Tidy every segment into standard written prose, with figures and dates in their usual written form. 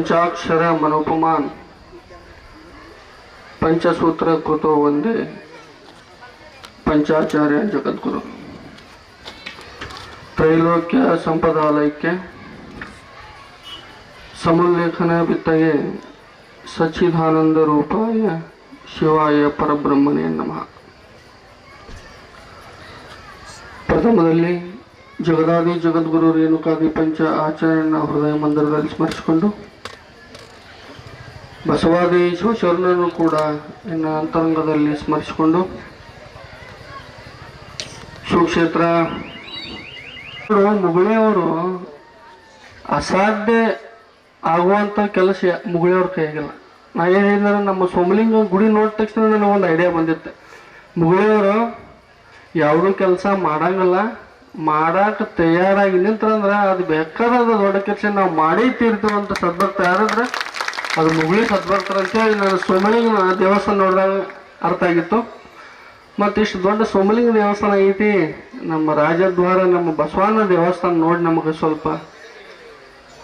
पंचाक्षर मनोपमान पंचसूत्र कृतो वंदे पंचाचार्य जगद्गुरु त्रैलोक्य संपदालयಕ್ಕೆ ಸಮುಲ್ಲೇಖನ ಬಿತ್ತಗೆ ಸಚ್ಚಿದಾನಂದ ರೂಪಾಯ ಶಿವಾಯ ಪರಬ್ರಹ್ಮನೇ ನಮಃ. ಪ್ರಥಮದಲ್ಲಿ ಜಗದಾದಿ ಜಗದ್ಗುರು ರೇಣುಕಾದಿ ಪಂಚ ಆಚಾರ್ಯನ ಹೃದಯ ಮಂದಿರದಲ್ಲಿ ಸ್ಮರಿಸಿಕೊಂಡು ಬಸವಾದಿ ಶಿವಶರಣರನ್ನು ಕೂಡ ಇನ್ನ ಅಂತರಂಗದಲ್ಲಿ ಸ್ಮರಿಸಿಕೊಂಡು ಸುಕ್ಷೇತ್ರ ಮುಗುಳಿಯವರು ಅಸಾಧ್ಯ ಆಗುವಂಥ ಕೆಲಸ ಮುಗುಳಿಯವ್ರ ಕೈಯಾಗಿಲ್ಲ. ನಾ ಏನು ಹೇಳಿದ್ರೆ ನಮ್ಮ ಸೋಮಲಿಂಗ ಗುಡಿ ನೋಡಿದ ತಕ್ಷಣ ನನಗೆ ಒಂದು ಐಡಿಯಾ ಬಂದಿತ್ತು. ಮುಗುಳಿಯವರು ಯಾವುದೂ ಕೆಲಸ ಮಾಡಂಗಿಲ್ಲ, ಮಾಡಕ್ಕೆ ತಯಾರಾಗಿ ನಿಂತಂದ್ರೆ ಅದು ಬೇಕಾದ ದೊಡ್ಡ ಕೆಲಸ ನಾವು ಮಾಡೇ ತೀರ್ತೀವಿ ಅಂತ ಸದ್ಭಕ್ತ ಯಾರಿದ್ರೆ ಅದು ಮುಗುಳಿ ಸದ್ಭಕ್ತರಂತೇಳಿ ನಾನು ಸೋಮಲಿಂಗನ ದೇವಸ್ಥಾನ ನೋಡಿದಾಗ ಅರ್ಥ ಆಗಿತ್ತು. ಮತ್ತು ಇಷ್ಟು ದೊಡ್ಡ ಸೋಮಲಿಂಗ ದೇವಸ್ಥಾನ ಐತಿ, ನಮ್ಮ ರಾಜದ್ವಾರ ನಮ್ಮ ಬಸವಣ್ಣ ದೇವಸ್ಥಾನ ನೋಡಿ ನಮಗೆ ಸ್ವಲ್ಪ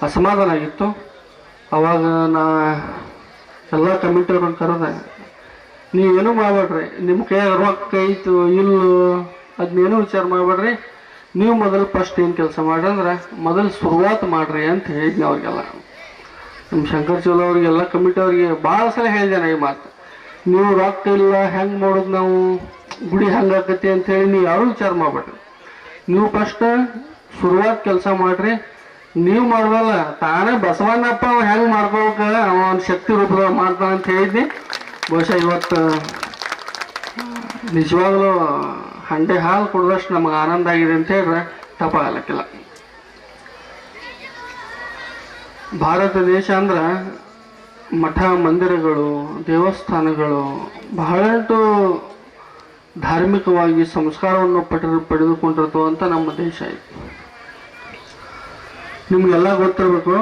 ಅಸಮಾಧಾನ ಆಗಿತ್ತು. ಅವಾಗ ನಾ ಎಲ್ಲ ಕಮಿಟಿಯವ್ರನ್ನ ಕರೆದೆ, ನೀವೇನು ಮಾಡಬೇಡ್ರಿ, ನಿಮ್ಮ ಕೈಯಾಗ ರೊಕ್ಕ ಐತು ಇಲ್ಲೋ ಅದನ್ನೇನು ವಿಚಾರ ಮಾಡಬೇಡ್ರಿ, ನೀವು ಮೊದಲು ಫಸ್ಟ್ ಏನು ಕೆಲಸ ಮಾಡ್ರಿ ಅಂದ್ರೆ ಮೊದಲು ಶುರುವಾತು ಮಾಡಿರಿ ಅಂತ ಹೇಳಿದ್ನಿ ಅವ್ರಿಗೆಲ್ಲ. ನಮ್ಮ ಶಂಕರ್ ಚೋಲ ಅವ್ರಿಗೆಲ್ಲ ಕಮಿಟಿಯವ್ರಿಗೆ ಭಾಳ ಸಲ ಹೇಳಿದೆ ನಾ ಈ ಮಾತು. ನೀವು ರೊಕ್ಕ ಇಲ್ಲ ಹೆಂಗೆ ಮಾಡೋದು, ನಾವು ಗುಡಿ ಹೆಂಗೆ ಆಕತಿ ಅಂಥೇಳಿ ನೀವು ಯಾರೂ ವಿಚಾರ ಮಾಡಬೇಡ್ರಿ, ನೀವು ಫಸ್ಟ್ ಶುರುವಾತು ಕೆಲಸ ಮಾಡಿರಿ. ನೀವು ಮಾಡೋದಲ್ಲ, ತಾನೇ ಬಸವಣ್ಣಪ್ಪ ಅವ ಹೆಂಗೆ ಮಾಡ್ಕೋಬೇಕು ಅವನ ಶಕ್ತಿ ರೂಪದಾಗ ಮಾಡ್ತಾನೆ ಅಂತ ಹೇಳಿದ್ನಿ. ಬಹುಶಃ ಇವತ್ತು ನಿಜವಾಗ್ಲೂ ಹಂಡೆ ಹಾಲು ಕುಡ್ದಷ್ಟು ನಮಗೆ ಆನಂದ ಆಗಿದೆ ಅಂತ ಹೇಳಿದ್ರೆ ತಪ್ಪಾಗಲಿಕ್ಕಿಲ್ಲ. ಭಾರತ ದೇಶ ಅಂದ್ರೆ ಮಠ ಮಂದಿರಗಳು ದೇವಸ್ಥಾನಗಳು ಬಹಳಷ್ಟು ಧಾರ್ಮಿಕವಾಗಿ ಸಂಸ್ಕಾರವನ್ನು ಪಡೆದುಕೊಂಡಿರ್ತವಂಥ ನಮ್ಮ ದೇಶ ಇದೆ. ನಿಮಗೆಲ್ಲ ಗೊತ್ತಿರಬೇಕು,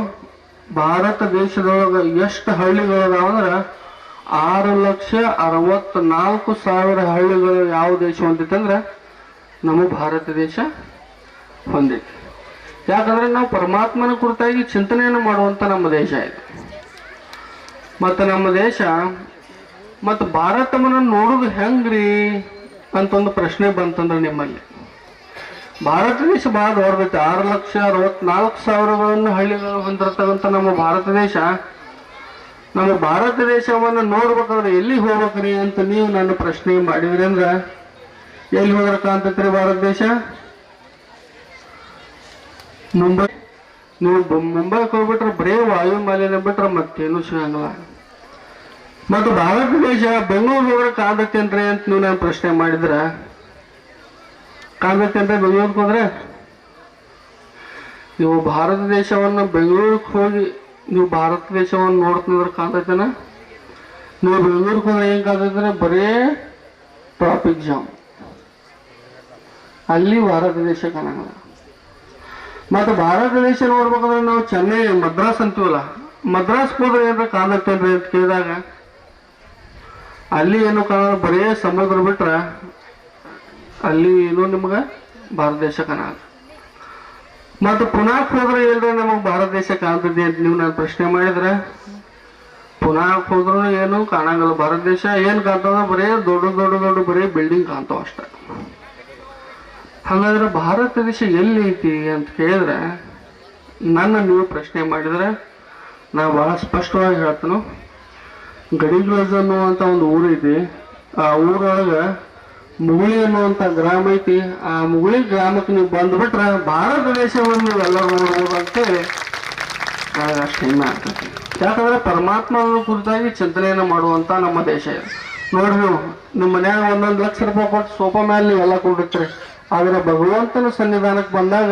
ಭಾರತ ದೇಶದೊಳಗೆ ಎಷ್ಟು ಹಳ್ಳಿಗಳದಾವಂದ್ರೆ 6,64,000 ಹಳ್ಳಿಗಳು ಯಾವ ದೇಶ ಹೊಂದೈತೆ ಅಂದ್ರೆ ನಮ್ಮ ಭಾರತ ದೇಶ ಹೊಂದೈತಿ. ಯಾಕಂದ್ರೆ ನಾವು ಪರಮಾತ್ಮನ ಕುರಿತಾಗಿ ಚಿಂತನೆಯನ್ನು ಮಾಡುವಂಥ ನಮ್ಮ ದೇಶ ಇದೆ. ಮತ್ತು ನಮ್ಮ ದೇಶ ಮತ್ತು ಭಾರತವನ್ನು ನೋಡೋದು ಹೆಂಗ್ರಿ ಅಂತ ಒಂದು ಪ್ರಶ್ನೆ ಬಂತಂದ್ರೆ ನಿಮ್ಮಲ್ಲಿ. ಭಾರತ ದೇಶ ಭಾಳ ದೊಡ್ಡದೈತೆ, 6,64,000 ಹಳ್ಳಿಗಳು ಹೊಂದಿರತಕ್ಕಂಥ ನಮ್ಮ ಭಾರತ ದೇಶ. ನಮ್ಮ ಭಾರತ ದೇಶವನ್ನು ನೋಡ್ಬೇಕಾದ್ರೆ ಎಲ್ಲಿ ಹೋಗ್ಬೇಕ್ರಿ ಅಂತ ನೀವು ನನ್ನ ಪ್ರಶ್ನೆ ಮಾಡಿದ್ರಿ ಅಂದ್ರೆ ಎಲ್ಲಿ ಹೋದ್ರೆ ಕಾಣ್ತೈತ್ರಿ ಭಾರತ ದೇಶ? ಮುಂಬೈ. ನೀವು ಮುಂಬೈಗೆ ಹೋಗ್ಬಿಟ್ರೆ ಬರೇ ವಾಯು ಮಾಲಿನ್ಯ ಬಿಟ್ರೆ ಮತ್ತೇನು ಸಿಗಂಗಿಲ್ಲ. ಮತ್ತು ಭಾರತ ದೇಶ ಬೆಂಗಳೂರು ಹೋದ್ರೆ ಕಾಣ್ತೈತೇನ್ರಿ ಅಂತ ನೀವು ನಾನು ಪ್ರಶ್ನೆ ಮಾಡಿದ್ರೆ ಕಾಣ್ತೈತೇನ್ರಿ? ಬೆಂಗಳೂರಿಗೆ ಹೋದ್ರೆ ನೀವು ಭಾರತ ದೇಶವನ್ನು ಬೆಂಗಳೂರಿಗೆ ಹೋಗಿ ನೀವು ಭಾರತ ದೇಶವನ್ನು ನೋಡ್ತಂದ್ರೆ ಕಾಣ್ತೈತೇನ? ನೀವು ಬೆಂಗಳೂರಿಗೆ ಹೋದ್ರೆ ಏನು ಕಾಣ್ತೈತೆ? ಬರೇ ಟ್ರಾಫಿಕ್ ಜಾಮ್. ಅಲ್ಲಿ ಭಾರತ ದೇಶ ಕಾಣಂಗಿಲ್ಲ. ಮತ್ತು ಭಾರತ ದೇಶ ನೋಡ್ಬೇಕಂದ್ರೆ ನಾವು ಚೆನ್ನೈ ಮದ್ರಾಸ್ ಅಂತೀವಲ್ಲ, ಮದ್ರಾಸ್ಗೆ ಹೋದ್ರೆ ಏನಾರ ಕಾಣ್ತೈತೇನ್ರಿ ಅಂತ ಕೇಳಿದಾಗ ಅಲ್ಲಿ ಏನು ಕಾಣೋದು ಬರೇ ಸಮುದ್ರ ಬಿಟ್ರೆ ಅಲ್ಲಿ ಏನೋ ನಿಮ್ಗೆ ಭಾರತ ದೇಶ ಕಾಣಲ್ಲ. ಮತ್ತು ಪುನಾಕ್ ಹೋದ್ರೆ ಏನ್ರಿ ನಮಗೆ ಭಾರತ ದೇಶ ಕಾಣ್ತದೆ ಅಂತ ನೀವು ನಾನು ಪ್ರಶ್ನೆ ಮಾಡಿದ್ರೆ ಪುನಾಕ್ ಹೋದ್ರೂ ಏನು ಕಾಣಂಗಿಲ್ಲ. ಭಾರತ ದೇಶ ಏನು ಕಾಣ್ತದ? ಬರೀ ದೊಡ್ಡ ಬರೀ ಬಿಲ್ಡಿಂಗ್ ಕಾಣ್ತಾವ ಅಷ್ಟೆ. ಹಾಗಾದ್ರೆ ಭಾರತ ದೇಶ ಎಲ್ಲಿ ಐತಿ ಅಂತ ಕೇಳಿದ್ರೆ ನನ್ನ ನೀವು ಪ್ರಶ್ನೆ ಮಾಡಿದ್ರೆ ನಾ ಭಾಳ ಸ್ಪಷ್ಟವಾಗಿ ಹೇಳ್ತೇನೆ. ಗಡಿಗ್ಲಜ್ ಅನ್ನುವಂಥ ಒಂದು ಊರೈತಿ, ಆ ಊರೊಳಗೆ ಮುಗುಳಿ ಅನ್ನುವಂಥ ಗ್ರಾಮ ಐತಿ. ಆ ಮುಗುಳಿ ಗ್ರಾಮಕ್ಕೆ ನೀವು ಬಂದುಬಿಟ್ರೆ ಭಾರತ ದೇಶವನ್ನು ನೀವೆಲ್ಲ ನೋಡ್ಬೋದು ಅಂತೇಳಿ ನನಗೆ ಅಷ್ಟು ಹೆಮ್ಮೆ ಆಗ್ತೈತಿ. ಯಾಕಂದರೆ ಪರಮಾತ್ಮನ ಕುರಿತಾಗಿ ಚಿಂತನೆಯನ್ನು ಮಾಡುವಂಥ ನಮ್ಮ ದೇಶ ಇದೆ. ನೋಡ್ರಿ, ನೀವು ನಿಮ್ಮ ಮನ್ಯಾಗ 1,00,000 ರೂಪಾಯಿ ಕೊಟ್ಟು ಸೋಫಾ ಮೇಲೆ ನೀವೆಲ್ಲ ಕೊಟ್ಟಿರ್ತೀರಿ. ಆದರೆ ಭಗವಂತನ ಸನ್ನಿಧಾನಕ್ಕೆ ಬಂದಾಗ,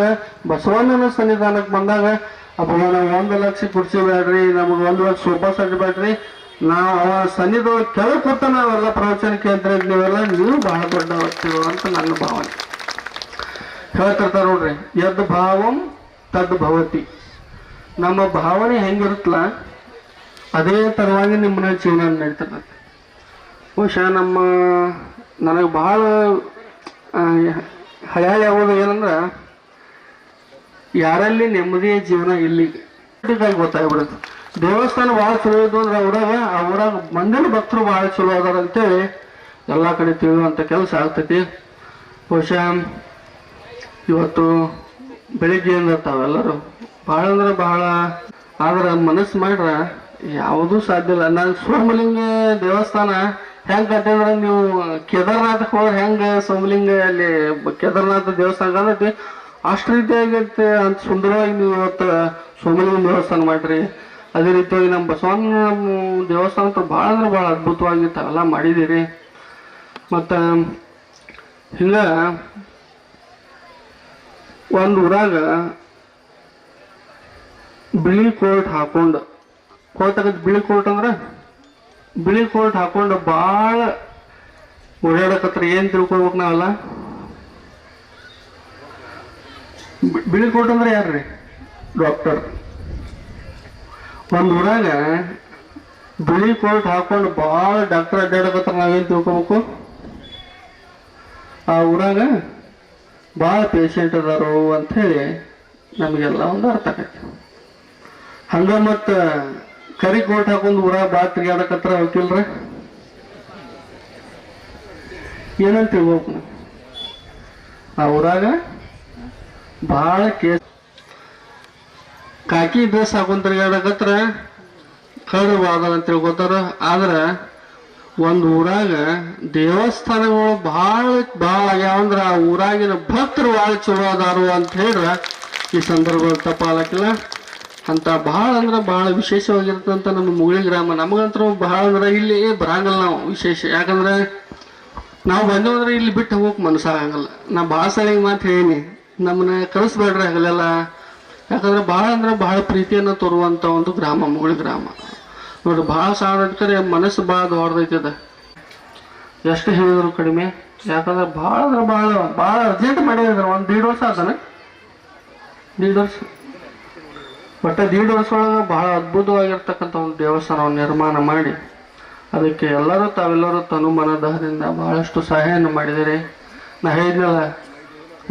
ಬಸವಣ್ಣನ ಸನ್ನಿಧಾನಕ್ಕೆ ಬಂದಾಗ ಅಪ್ಪ ನಾವು 1,00,000 ಕುರ್ಚಿ ಬೇಡ್ರಿ, ನಮಗೆ 1,00,000 ಸೋಫಾ ಸೆಟ್ ಬೇಡ್ರಿ, ನಾವು ಅವ ಸನ್ನಿಧಾನ ಕೆಳಗೆ ಕೂತ ನಾವೆಲ್ಲ ಪ್ರವಚನ ಕೇಳ್ತಾರೆ, ನೀವು ಬಹಳ ದೊಡ್ಡ ವ್ಯಕ್ತಿಗಳು ಅಂತ ನನ್ನ ಭಾವನೆ. ಹೇಳ್ತಿರ್ತಾರೆ ನೋಡ್ರಿ, ಯದ್ ಭಾವಂ ತದ್ ಭವತಿ. ನಮ್ಮ ಭಾವನೆ ಹೆಂಗಿರುತ್ತಲ್ಲ ಅದೇ ಥರವಾಗಿ ನಿಮ್ಮನ್ನ ಜೀವನ ನಡೀತಿರ್ತದೆ. ಬಹುಶಃ ನನಗೆ ಭಾಳ ಹಳೆ ಆಗೋದು ಏನಂದ್ರೆ ಯಾರಲ್ಲಿ ನೆಮ್ಮದಿಯ ಜೀವನ ಇಲ್ಲಿ ಗೊತ್ತಾಗ್ಬಿಡುತ್ತೆ. ದೇವಸ್ಥಾನ ಭಾಳ ಚಲೋ ಇದ್ದು ಅಂದ್ರೆ ಆ ಊರಾಗ ಮಂದಿನ ಭಕ್ತರು ಭಾಳ ಚಲೋ ಅದಾರ ಅಂತೇಳಿ ಎಲ್ಲ ಕಡೆ ತಿಳಿಯುವಂಥ ಕೆಲಸ ಆಗ್ತೈತಿ. ಬಹುಶಃ ಇವತ್ತು ಬೆಳಿಗ್ಗೆಯಿಂದ ತಾವೆಲ್ಲರೂ ಭಾಳ ಅಂದ್ರೆ ಭಾಳ ಆದ್ರೆ ಮನಸ್ಸು ಮಾಡ್ರೆ ಯಾವುದೂ ಸಾಧ್ಯ ಇಲ್ಲ. ನಾನು ಸೋಮಲಿಂಗ ದೇವಸ್ಥಾನ ಹೆಂಗೆ ಕಟ್ಟಿದ್ರೆ ನೀವು ಕೇದಾರ್ನಾಥಕ್ಕೆ ಹೋದ್ರೆ ಹೆಂಗೆ ಸೋಮಲಿಂಗ ಅಲ್ಲಿ ಕೇದಾರ್ನಾಥ ದೇವಸ್ಥಾನ ಕಾಣತಿ ಅಷ್ಟು ರೀತಿಯಾಗಿರುತ್ತೆ ಅಂತ ಸುಂದರವಾಗಿ ನೀವು ಇವತ್ತು ಸೋಮಲಿಂಗ ದೇವಸ್ಥಾನ ಮಾಡಿರಿ. ಅದೇ ರೀತಿಯಾಗಿ ನಮ್ಮ ಬಸವಣ್ಣ ದೇವಸ್ಥಾನ ಅಂತ ಭಾಳ ಅಂದ್ರೆ ಭಾಳ ಅದ್ಭುತವಾಗಿ ತಾವೆಲ್ಲ ಮಾಡಿದ್ದೀರಿ. ಮತ್ತು ಹಿಂಗೆ ಒಂದು ಊರಾಗ ಬಿಳಿ ಕೋಟ್ ಹಾಕೊಂಡು ಬಿಳಿ ಕೋಟ್ ಅಂದ್ರೆ ಬಿಳಿ ಕೋಟ್ ಹಾಕೊಂಡು ಭಾಳ ಓಡಾಡಕತ್ರ ಏನು ತಿಳ್ಕೊಳ್ಬೇಕು ನಾವೆಲ್ಲ? ಬಿಳಿ ಕೋಟ್ ಅಂದ್ರೆ ಯಾರ್ರಿ? ಡಾಕ್ಟರ್. ಒಂದು ಊರಾಗ ಬಿಳಿ ಕೋಟ್ ಹಾಕೊಂಡು ಭಾಳ ಡಾಕ್ಟರ್ ಅಡ್ಡಾಡಕತ್ರ ನಾವೇನು ತಿಳ್ಕೊಬೇಕು? ಆ ಊರಾಗ ಭಾಳ ಪೇಷಂಟ್ ಅದಾರು ಅಂಥೇಳಿ ನಮಗೆಲ್ಲ ಒಂದು ಅರ್ಥ ಆಗೈತೆ. ಹಂಗ ಮತ್ತು ಕರಿ ಕೋಟ್ ಹಾಕೊಂಡು ಊರಾಗ ಭಾಳ ತಿರ್ಗಾಡಕತ್ರ ಹೋಗಿಲ್ರ ಏನಂತ ತಿಳ್ಬೇಕು ನಾವು? ಆ ಊರಾಗ ಭಾಳ ಕಾಕಿ ಡ್ರೆಸ್ ಹಾಕೊಂಡು ತಿರ್ಗಾಡಕತ್ರ ಕಳ್ಳವಾದ ಅಂತ ತಿಳ್ಕೊತಾರ. ಆದ್ರೆ ಒಂದು ಊರಾಗ ದೇವಸ್ಥಾನಗಳು ಭಾಳ ಆಗ್ಯಾವಂದ್ರೆ ಆ ಊರಾಗಿನ ಭಕ್ತರು ಭಾಳ ಚಲೋ ಅದಾರು ಅಂತ ಹೇಳಿದ್ರೆ ಈ ಸಂದರ್ಭದಲ್ಲಿ ತಪ್ಪಾಗಕ್ಕಿಲ್ಲ. ಅಂತ ಭಾಳ ಅಂದ್ರೆ ಭಾಳ ವಿಶೇಷವಾಗಿರ್ತಂತ ನಮ್ಮ ಮುಗುಳಿ ಗ್ರಾಮ. ನಮಗಂತರೂ ಭಾಳ ಅಂದ್ರೆ ಇಲ್ಲಿ ಬರಂಗಲ್ಲ ನಾವು ವಿಶೇಷ. ಯಾಕಂದ್ರೆ ನಾವು ಬಂದೇವು ಅಂದ್ರೆ ಇಲ್ಲಿ ಬಿಟ್ಟು ಹೋಗಕ್ಕೆ ಮನಸ್ಸಾಗಂಗಿಲ್ಲ. ನಾ ಭಾಳ ಸಲಿಗೆ ಮಾತು ಹೇಳೀನಿ, ನಮ್ಮನ್ನ ಕಳಿಸ್ಬೇಡ್ರಿ ಆಗಲೆಲ್ಲ. ಯಾಕಂದ್ರೆ ಭಾಳ ಅಂದ್ರೆ ಭಾಳ ಪ್ರೀತಿಯನ್ನು ತೋರುವಂಥ ಒಂದು ಗ್ರಾಮ ಮುಗುಳಿ ಗ್ರಾಮ. ನೋಡ್ರಿ ಭಾಳ ಸಾಧಕರೆ ಮನಸ್ಸು ಭಾಳ ದೊಡ್ಡದೈತದ. ಎಷ್ಟು ಹೇಳಿದ್ರು ಕಡಿಮೆ. ಯಾಕಂದ್ರೆ ಭಾಳ ಅಂದ್ರೆ ಭಾಳ ಅರ್ಜೆಂಟ್ ಮಾಡಿದ್ರು. ಒಂದು 1.5 ವರ್ಷ ಆತಾನೆ, 1.5 ವರ್ಷ ಬಟ್ 1.5 ವರ್ಷ ಒಳಗೆ ಭಾಳ ಅದ್ಭುತವಾಗಿರ್ತಕ್ಕಂಥ ಒಂದು ದೇವಸ್ಥಾನವನ್ನು ನಿರ್ಮಾಣ ಮಾಡಿ ಅದಕ್ಕೆ ತಾವೆಲ್ಲರೂ ತನು ಮನದಹದಿಂದ ಭಾಳಷ್ಟು ಸಹಾಯವನ್ನು ಮಾಡಿದಿರಿ. ನಾ ಹೇಳಿದ್ನಲ್ಲ,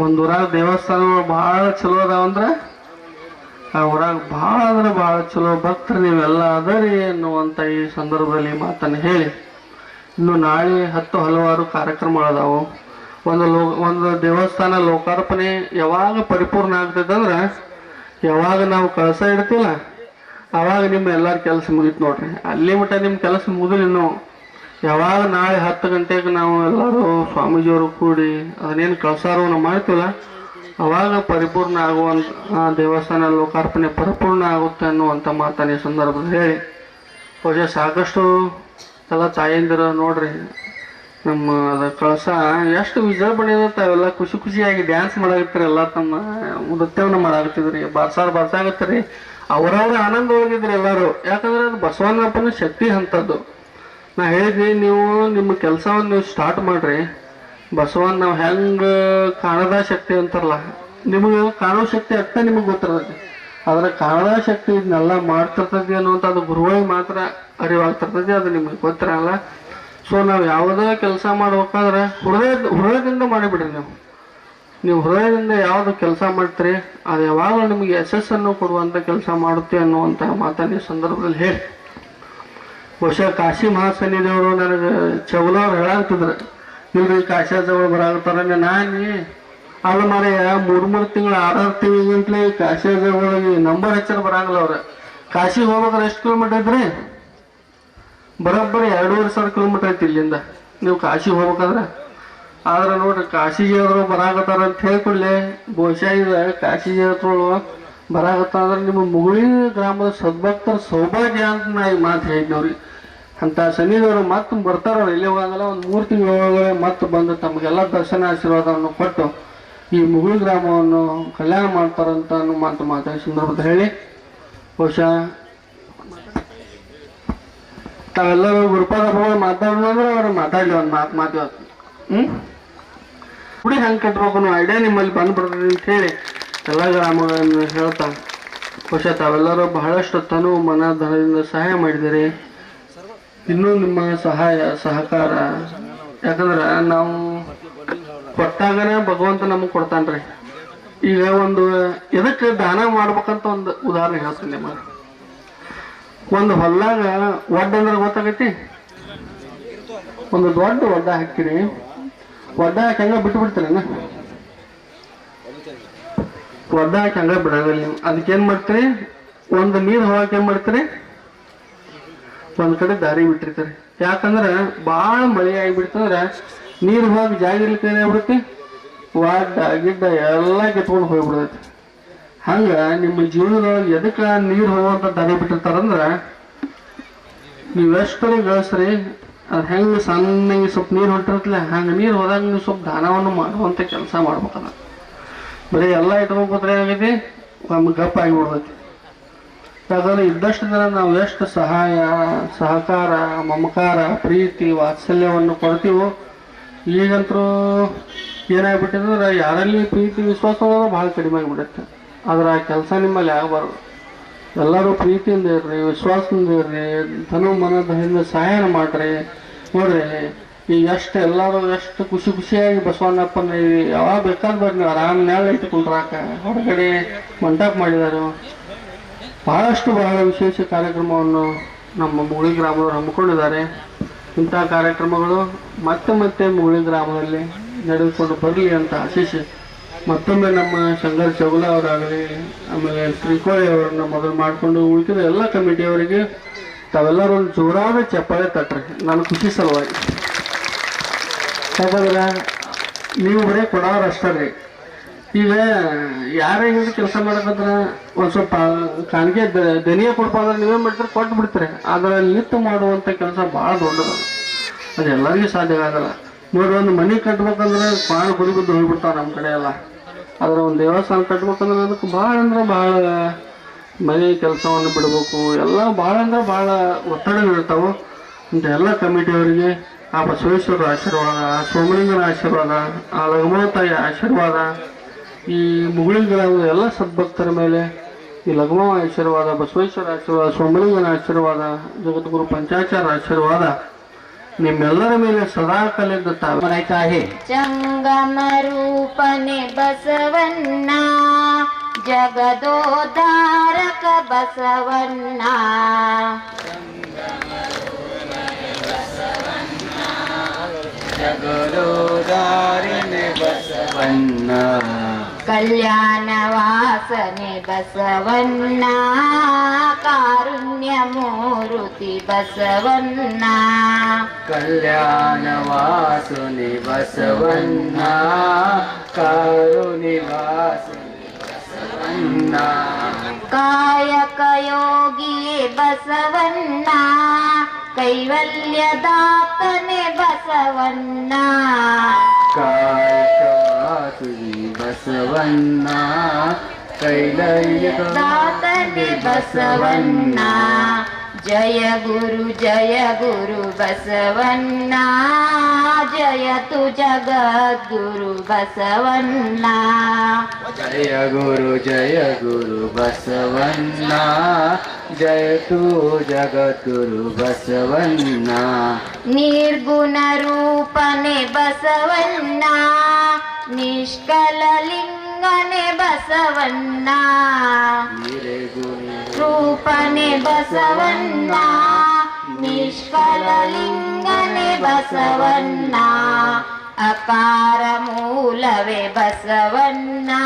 ಒಂದು ಊರಾಗ ದೇವಸ್ಥಾನಗಳು ಭಾಳ ಚಲೋ ಅದಾವಂದ್ರೆ ಆ ಊರಾಗ ಭಾಳ ಅಂದ್ರೆ ಭಾಳ ಚಲೋ ಭಕ್ತರು ನೀವೆಲ್ಲ ಅದರಿ ಎನ್ನುವಂಥ ಈ ಸಂದರ್ಭದಲ್ಲಿ ಮಾತನ್ನು ಹೇಳಿ, ಇನ್ನು ನಾಳೆ ಹಲವಾರು ಕಾರ್ಯಕ್ರಮಗಳದಾವು. ಒಂದು ದೇವಸ್ಥಾನ ಲೋಕಾರ್ಪಣೆ ಯಾವಾಗ ಪರಿಪೂರ್ಣ ಆಗ್ತೈತೆ ಅಂದ್ರೆ ಯಾವಾಗ ನಾವು ಕಳಸ ಇಡ್ತೀವಲ್ಲ ಆವಾಗ ನಿಮ್ಮ ಎಲ್ಲರ ಕೆಲಸ ಮುಗೀತು ನೋಡ್ರಿ. ಅಲ್ಲಿ ಮಟ್ಟ ನಿಮ್ಮ ಕೆಲಸ ಮುಗಿದು ಇನ್ನು ಯಾವಾಗ ನಾಳೆ 10 ಗಂಟೆಗೆ ನಾವು ಎಲ್ಲರೂ ಸ್ವಾಮೀಜಿಯವರು ಕೂಡಿ ಅದನ್ನೇನು ಕಳಸಾರು ನಾವು ಮಾಡ್ತೀವಲ್ಲ ಅವಾಗ ಪರಿಪೂರ್ಣ ಆಗುವಂಥ ದೇವಸ್ಥಾನ ಲೋಕಾರ್ಪಣೆ ಪರಿಪೂರ್ಣ ಆಗುತ್ತೆ ಅನ್ನುವಂಥ ಮಾತನ್ನ ಈ ಸಂದರ್ಭದಲ್ಲಿ ಹೇಳಿ, ಬಹುಶಃ ಸಾಕಷ್ಟು ಎಲ್ಲ ತಾಯಂದಿರು ನೋಡ್ರಿ ನಮ್ಮ ಅದ ಕಳಸ ಎಷ್ಟು ವಿಜೃಂಭಣೆ ಇರುತ್ತೆ. ಅವೆಲ್ಲ ಖುಷಿಯಾಗಿ ಡ್ಯಾನ್ಸ್ ಮಾಡಾಕತ್ತೀರಿ, ಎಲ್ಲ ತಮ್ಮ ನೃತ್ಯವನ್ನು ಮಾಡಾಕತ್ತಿದ್ರಿ, ಬಾರ್ಸಾಗತ್ತೀರಿ. ಅವರವ್ರ ಆನಂದ ಹೋಗಿದ್ರಿ ಎಲ್ಲರೂ. ಯಾಕಂದ್ರೆ ಅದು ಬಸವಣ್ಣಪ್ಪನ ಶಕ್ತಿ ಅಂಥದ್ದು. ನಾ ಹೇಳಿದ್ವಿ, ನೀವು ನಿಮ್ಮ ಕೆಲಸವನ್ನು ನೀವು ಸ್ಟಾರ್ಟ್ ಮಾಡ್ರಿ. ಬಸವಣ್ಣ ನಾವು ಹೆಂಗೆ ಕಾಣದ ಶಕ್ತಿ ಅಂತಾರಲ್ಲ, ನಿಮಗೆ ಕಾಣೋ ಶಕ್ತಿ ಅಷ್ಟ ನಿಮಗೆ ಗೊತ್ತಿರ್ತೈತಿ. ಆದರೆ ಕಾಣದ ಶಕ್ತಿ ಇದನ್ನೆಲ್ಲ ಮಾಡ್ತಿರ್ತೈತಿ ಅನ್ನುವಂಥದ್ದು ಗುರುಗಳಿಗೆ ಮಾತ್ರ ಅರಿವಾಗ್ತಿರ್ತೈತಿ, ಅದು ನಿಮಗೆ ಗೊತ್ತಿರಲ್ಲ. ಸೊ ನಾವು ಯಾವುದೇ ಕೆಲಸ ಮಾಡ್ಬೇಕಾದ್ರೆ ಹೃದಯದಿಂದ ಮಾಡಿಬಿಡ್ರಿ. ನೀವು ಹೃದಯದಿಂದ ಯಾವುದು ಕೆಲಸ ಮಾಡ್ತೀರಿ ಅದು ಯಾವಾಗಲೂ ನಿಮಗೆ ಯಶಸ್ಸನ್ನು ಕೊಡುವಂಥ ಕೆಲಸ ಮಾಡುತ್ತೆ ಅನ್ನುವಂಥ ಮಾತನ್ನು ಈ ಸಂದರ್ಭದಲ್ಲಿ ಹೇಳಿ, ಬಹುಶಃ ಕಾಶಿ ಮಹಾಸನ್ನಿಧಿಯವರು ನನಗೆ ಚೌಲವ್ರು ಹೇಳಾಗ್ತಿದ್ರು, ಇಲ್ರಿ ಕಾಶಿಯವರು ಬರಾಗ್ತಾರೆ. ನಾನು ಅಲ್ಲ ಮಾರಯ್ಯ 3 ತಿಂಗಳು 6 ತಿಂಗಳಿಗಂಟ್ಲೆ ಕಾಶಿಯೊಳಗೆ ನಂಬರ್ ಹೆಚ್ಚರ ಬರಂಗಿಲ್ಲ. ಅವ್ರು ಕಾಶಿಗೆ ಹೋಗ್ಬೇಕಾದ್ರೆ ಎಷ್ಟು ಕಿಲೋಮೀಟರ್ ಐತ್ರಿ? ಬರೋಬ್ಬರಿ 2,500 ಕಿಲೋಮೀಟರ್ ಐತಿ ಇಲ್ಲಿಂದ ನೀವು ಕಾಶಿಗೆ ಹೋಗ್ಬೇಕಾದ್ರೆ. ಆದ್ರೆ ನೋಡ್ರಿ ಕಾಶಿಜಿಯವರು ಬರಾಕತ್ತಾರ ಅಂತ ಹೇಳ್ಕೊಳ್ಳಿ, ಬಹುಶಃ ಇದು ಕಾಶಿಜಿಯವರು ಬರಾಕತ್ತಾರ ನಿಮ್ಮ ಮುಗುಳಿ ಗ್ರಾಮದ ಸದ್ಭಕ್ತರ ಸೌಭಾಗ್ಯ ಅಂತ ನಾ ಈ ಮಾತು ಹೇಳಿದ್ನವ್ರಿ. ಅಂತ ಸನ್ನಿಧಿಯವರು ಮತ್ತೆ ಬರ್ತಾರವ್ರು, ಇಲ್ಲಿ ಹೋಗಂಗಲ್ಲ. ಒಂದು 3 ತಿಂಗಳೊಳಗೆ ಮತ್ತೆ ಬಂದು ತಮಗೆಲ್ಲ ದರ್ಶನ ಆಶೀರ್ವಾದವನ್ನು ಕೊಟ್ಟು ಈ ಮುಗುಳಿ ಗ್ರಾಮವನ್ನು ಕಲ್ಯಾಣ ಮಾಡ್ತಾರಂತ ಮಾತಾಡಿ ಸಂದರ್ಭದಲ್ಲಿ ಹೇಳಿ, ಬಹುಶಃ ತಾವೆಲ್ಲರೂ ಗುರುಪಾದ ಮಾತಾಡೋದಂದ್ರೆ ಅವ್ರು ಮಾತಾಡಲಿ ಒಂದು ಮಾತು ಗುಡಿ ಹೆಂಗೆ ಕಟ್ಬೇಕು ಅನ್ನೋ ಐಡಿಯಾ ನಿಮ್ಮಲ್ಲಿ ಬಂದ್ಬಿಡ್ತದೆ ಅಂತ ಹೇಳಿ ಎಲ್ಲ ಗ್ರಾಮಗಳನ್ನು ಹೇಳ್ತಾ, ಬಹುಶಃ ತಾವೆಲ್ಲರೂ ಬಹಳಷ್ಟು ತನು ಮನ ಧನದಿಂದ ಸಹಾಯ ಮಾಡಿದ್ದೀರಿ. ಇನ್ನೂ ನಿಮ್ಮ ಸಹಕಾರ, ಯಾಕಂದ್ರೆ ನಾವು ಕೊಟ್ಟಾಗನೇ ಭಗವಂತ ನಮಗೆ ಕೊಡ್ತಾನ್ರಿ. ಈಗ ಒಂದು ಎದಕ್ಕೆ ದಾನ ಮಾಡ್ಬೇಕಂತ ಒಂದು ಉದಾಹರಣೆ ಹೇಳ್ತೀನಿ. ಒಂದು ಹೊಲ್ಲಾಗ ಒಡ್ಡ ಅಂದ್ರೆ ಗೊತ್ತಾಗೈತಿ, ಒಂದು ದೊಡ್ಡ ಒಡ್ಡ ಹಾಕಿರಿ, ಒಡ್ಡ ಹಾಕಿ ಹಂಗ ಬಿಟ್ಟು ಬಿಡ್ತೀರೇನ? ಒಡ್ಡ ಹಾಕಿ ಹಂಗ ಬಿಡೋದಿಲ್ಲ ನೀವು. ಅದಕ್ಕೇನು ಮಾಡ್ತೀರಿ, ಒಂದು ನೀರು ಹೋಗಕ್ಕೆ ಏನು ಮಾಡ್ತೀರಿ, ಒಂದು ಕಡೆ ದಾರಿ ಬಿಟ್ಟಿರ್ತಾರೆ. ಯಾಕಂದ್ರೆ ಭಾಳ ಮಳೆ ಆಗಿಬಿಡ್ತಂದ್ರೆ ನೀರು ಹೋಗಿ ಜಾಗ ಇರ್ಲಿಕ್ಕೆ ಏನಾಗ್ಬಿಡುತ್ತೆ, ಒಡ್ಡ ಗಿಡ್ಡ ಎಲ್ಲ ಕಿತ್ಕೊಂಡು ಹೋಗ್ಬಿಡ್ತೈತಿ. ಹಂಗೆ ನಿಮ್ಮ ಜೀವನದೊಳಗೆ ಎದಕ್ಕೆ ನೀರು ಹೋಗುವಂಥ ದಾರಿ ಬಿಟ್ಟಿರ್ತಾರಂದ್ರೆ, ನೀವೆಷ್ಟರೂ ಗಳಿಸ್ರಿ, ಅದು ಹೆಂಗೆ ಸಣ್ಣಗೆ ಸ್ವಲ್ಪ ನೀರು ಹೊಂಟಿರ್ತಲ್ಲ, ಹಂಗೆ ನೀರು ಹೋದಾಗ ನೀವು ಸ್ವಲ್ಪ ದಾನವನ್ನು ಮಾಡುವಂಥ ಕೆಲಸ ಮಾಡ್ಬೇಕಲ್ಲ. ಬರೀ ಎಲ್ಲ ಇಟ್ಕೊಂಡ್ರೆ ಏನಾಗೈತಿ, ನಮ್ಗೆ ಗಪ್ಪ ಆಗಿಬಿಡ್ತೈತಿ. ಯಾಕಂದ್ರೆ ಇದ್ದಷ್ಟು ದಿನ ನಾವು ಎಷ್ಟು ಸಹಾಯ, ಸಹಕಾರ, ಮಮಕಾರ, ಪ್ರೀತಿ, ವಾತ್ಸಲ್ಯವನ್ನು ಕೊಡ್ತೀವೋ, ಈಗಂತರೂ ಏನಾಗ್ಬಿಟ್ಟಿದ್ರೆ ಯಾರಲ್ಲಿ ಪ್ರೀತಿ ವಿಶ್ವಾಸ ಭಾಳ ಕಡಿಮೆ ಆಗಿಬಿಡುತ್ತೆ. ಆದ್ರೆ ಆ ಕೆಲಸ ನಿಮ್ಮಲ್ಲಿ ಆಗಬಾರ್ದು. ಎಲ್ಲರೂ ಪ್ರೀತಿಯಿಂದ ಇರ್ರಿ, ವಿಶ್ವಾಸದಿಂದ ಇರ್ರಿ, ತನು ಮನದಿಂದ ಸಹಾಯ ಮಾಡ್ರಿ. ನೋಡ್ರಿ ಈಗ ಎಷ್ಟು ಎಲ್ಲರೂ ಎಷ್ಟು ಖುಷಿಯಾಗಿ ಬಸವಣ್ಣಪ್ಪನ ಯಾವಾಗ ಬೇಕಾದ್ರೆ ಬರ್ರಿ, ನೀವು ಆರಾಮ್ ನೆಳ ಇಟ್ಟುಕೊಂಡ್ರಾಕ ಹೊರಗಡೆ ಮಂಟಪ ಮಾಡಿದ್ದಾರೆ. ಬಹಳ ವಿಶೇಷ ಕಾರ್ಯಕ್ರಮವನ್ನು ನಮ್ಮ ಮುಗುಳಿ ಗ್ರಾಮದವರು ಹಮ್ಮಿಕೊಂಡಿದ್ದಾರೆ. ಇಂಥ ಕಾರ್ಯಕ್ರಮಗಳು ಮತ್ತೆ ಮುಗುಳಿ ಗ್ರಾಮದಲ್ಲಿ ನಡೆದುಕೊಂಡು ಬರಲಿ ಅಂತ ಆಶಿಸಿ, ಮತ್ತೊಮ್ಮೆ ನಮ್ಮ ಶಂಕರ್ ಚೌಗುಲ ಅವರಾಗಲಿ, ಆಮೇಲೆ ಶ್ರೀಕೋಳಿ ಅವರನ್ನು ಮೊದಲು ಮಾಡಿಕೊಂಡು ಉಳಿದ ಎಲ್ಲ ಕಮಿಟಿಯವರಿಗೆ ತಾವೆಲ್ಲರೂ ಒಂದು ಜೋರಾದ ಚಪ್ಪಾಳೆ ತಟ್ರಿ, ನಾನು ಖುಷಿ ಸಲುವಾಗಿ. ಯಾಕಂದ್ರೆ ನೀವು ಬರೀ ಕೊಡೋರು ಅಷ್ಟೇ ರೀ. ಈಗ ಯಾರೇ ಕೆಲಸ ಮಾಡಕಂದ್ರೆ ಒಂದು ಸ್ವಲ್ಪ ಕಾಣಿಕೆ ದನಿಯ ಕೊಡ್ಬಾರ್ದ್ರೆ ನೀವೇನು ಮಾಡ್ತೀರಿ, ಕೊಟ್ಟು ಬಿಡ್ತೀರಿ. ಆದರೆ ನಿಂತು ಮಾಡುವಂಥ ಕೆಲಸ ಭಾಳ ದೊಡ್ಡದು, ಅದು ಎಲ್ಲರಿಗೂ ಸಾಧ್ಯ ಆಗಲ್ಲ. ನೋಡಿ, ಒಂದು ಮನೆ ಕಟ್ಬೇಕಂದ್ರೆ ಭಾಳ ಗುರಿ ಬಿದ್ದು ಹೋಗ್ಬಿಡ್ತಾವೆ ನಮ್ಮ ಕಡೆ ಎಲ್ಲ. ಆದರೆ ಒಂದು ದೇವಸ್ಥಾನ ಕಟ್ಬೇಕಂದ್ರೆ ಅದಕ್ಕೆ ಭಾಳ ಮನೆ ಕೆಲಸವನ್ನು ಬಿಡಬೇಕು, ಎಲ್ಲ ಭಾಳ ಒತ್ತಡಗಳಿರ್ತಾವೆ. ಇಂಥ ಎಲ್ಲ ಕಮಿಟಿಯವರಿಗೆ ಆ ಬಸವೇಶ್ವರರ ಆಶೀರ್ವಾದ, ಆ ಸೋಮಲಿಂಗನ ಆಶೀರ್ವಾದ, ಆ ಲಘುಮವ ತಾಯಿಯ ಆಶೀರ್ವಾದ, ಈ ಮುಗುಳಿ ಗ್ರಾಮದ ಎಲ್ಲ ಸದ್ಭಕ್ತರ ಮೇಲೆ ಈ ಲಘುಮವ ಆಶೀರ್ವಾದ, ಬಸವೇಶ್ವರ ಆಶೀರ್ವಾದ, ಸೋಮಲಿಂಗನ ಆಶೀರ್ವಾದ, ಜಗದ್ಗುರು ಪಂಚಾಚಾರ ಆಶೀರ್ವಾದ ನಿಮ್ಮೆಲ್ಲರ ಮೇಲೆ ಸದಾ ಕಾಲದ ತಾವನಾಯ್ತಾ आहे. जंगम रूपने बसवन्ना, जगदोद्धारक बसवन्ना, जगदोद्धारिणे बसवन्ना, कल्याण वासने बसवन्ना, कारुण्य मूर्ति बसवन्ना, कल्याण वासुनि बसवन्ना, कारुणिवासुनि बसवन्ना, कायक योगी बसवन्ना, कैवल्यदातने बसवन्ना, कायकवासुनि बसवन्ना, कैवल्यदातने बसवन्ना, जय गुरु बसवन्ना, जय तु जगद्गुरु बसवन्ना, जय गुरु बसवन्ना, जय तु जगद्गुरु बसवन्ना, निर्गुण रूपने बसवन्ना, निष्कल लिंगने बसवन्ना, रूपने बसवन्ना, निष्कल लिंगने बसवन्ना, अकार मूलवे बसवन्ना,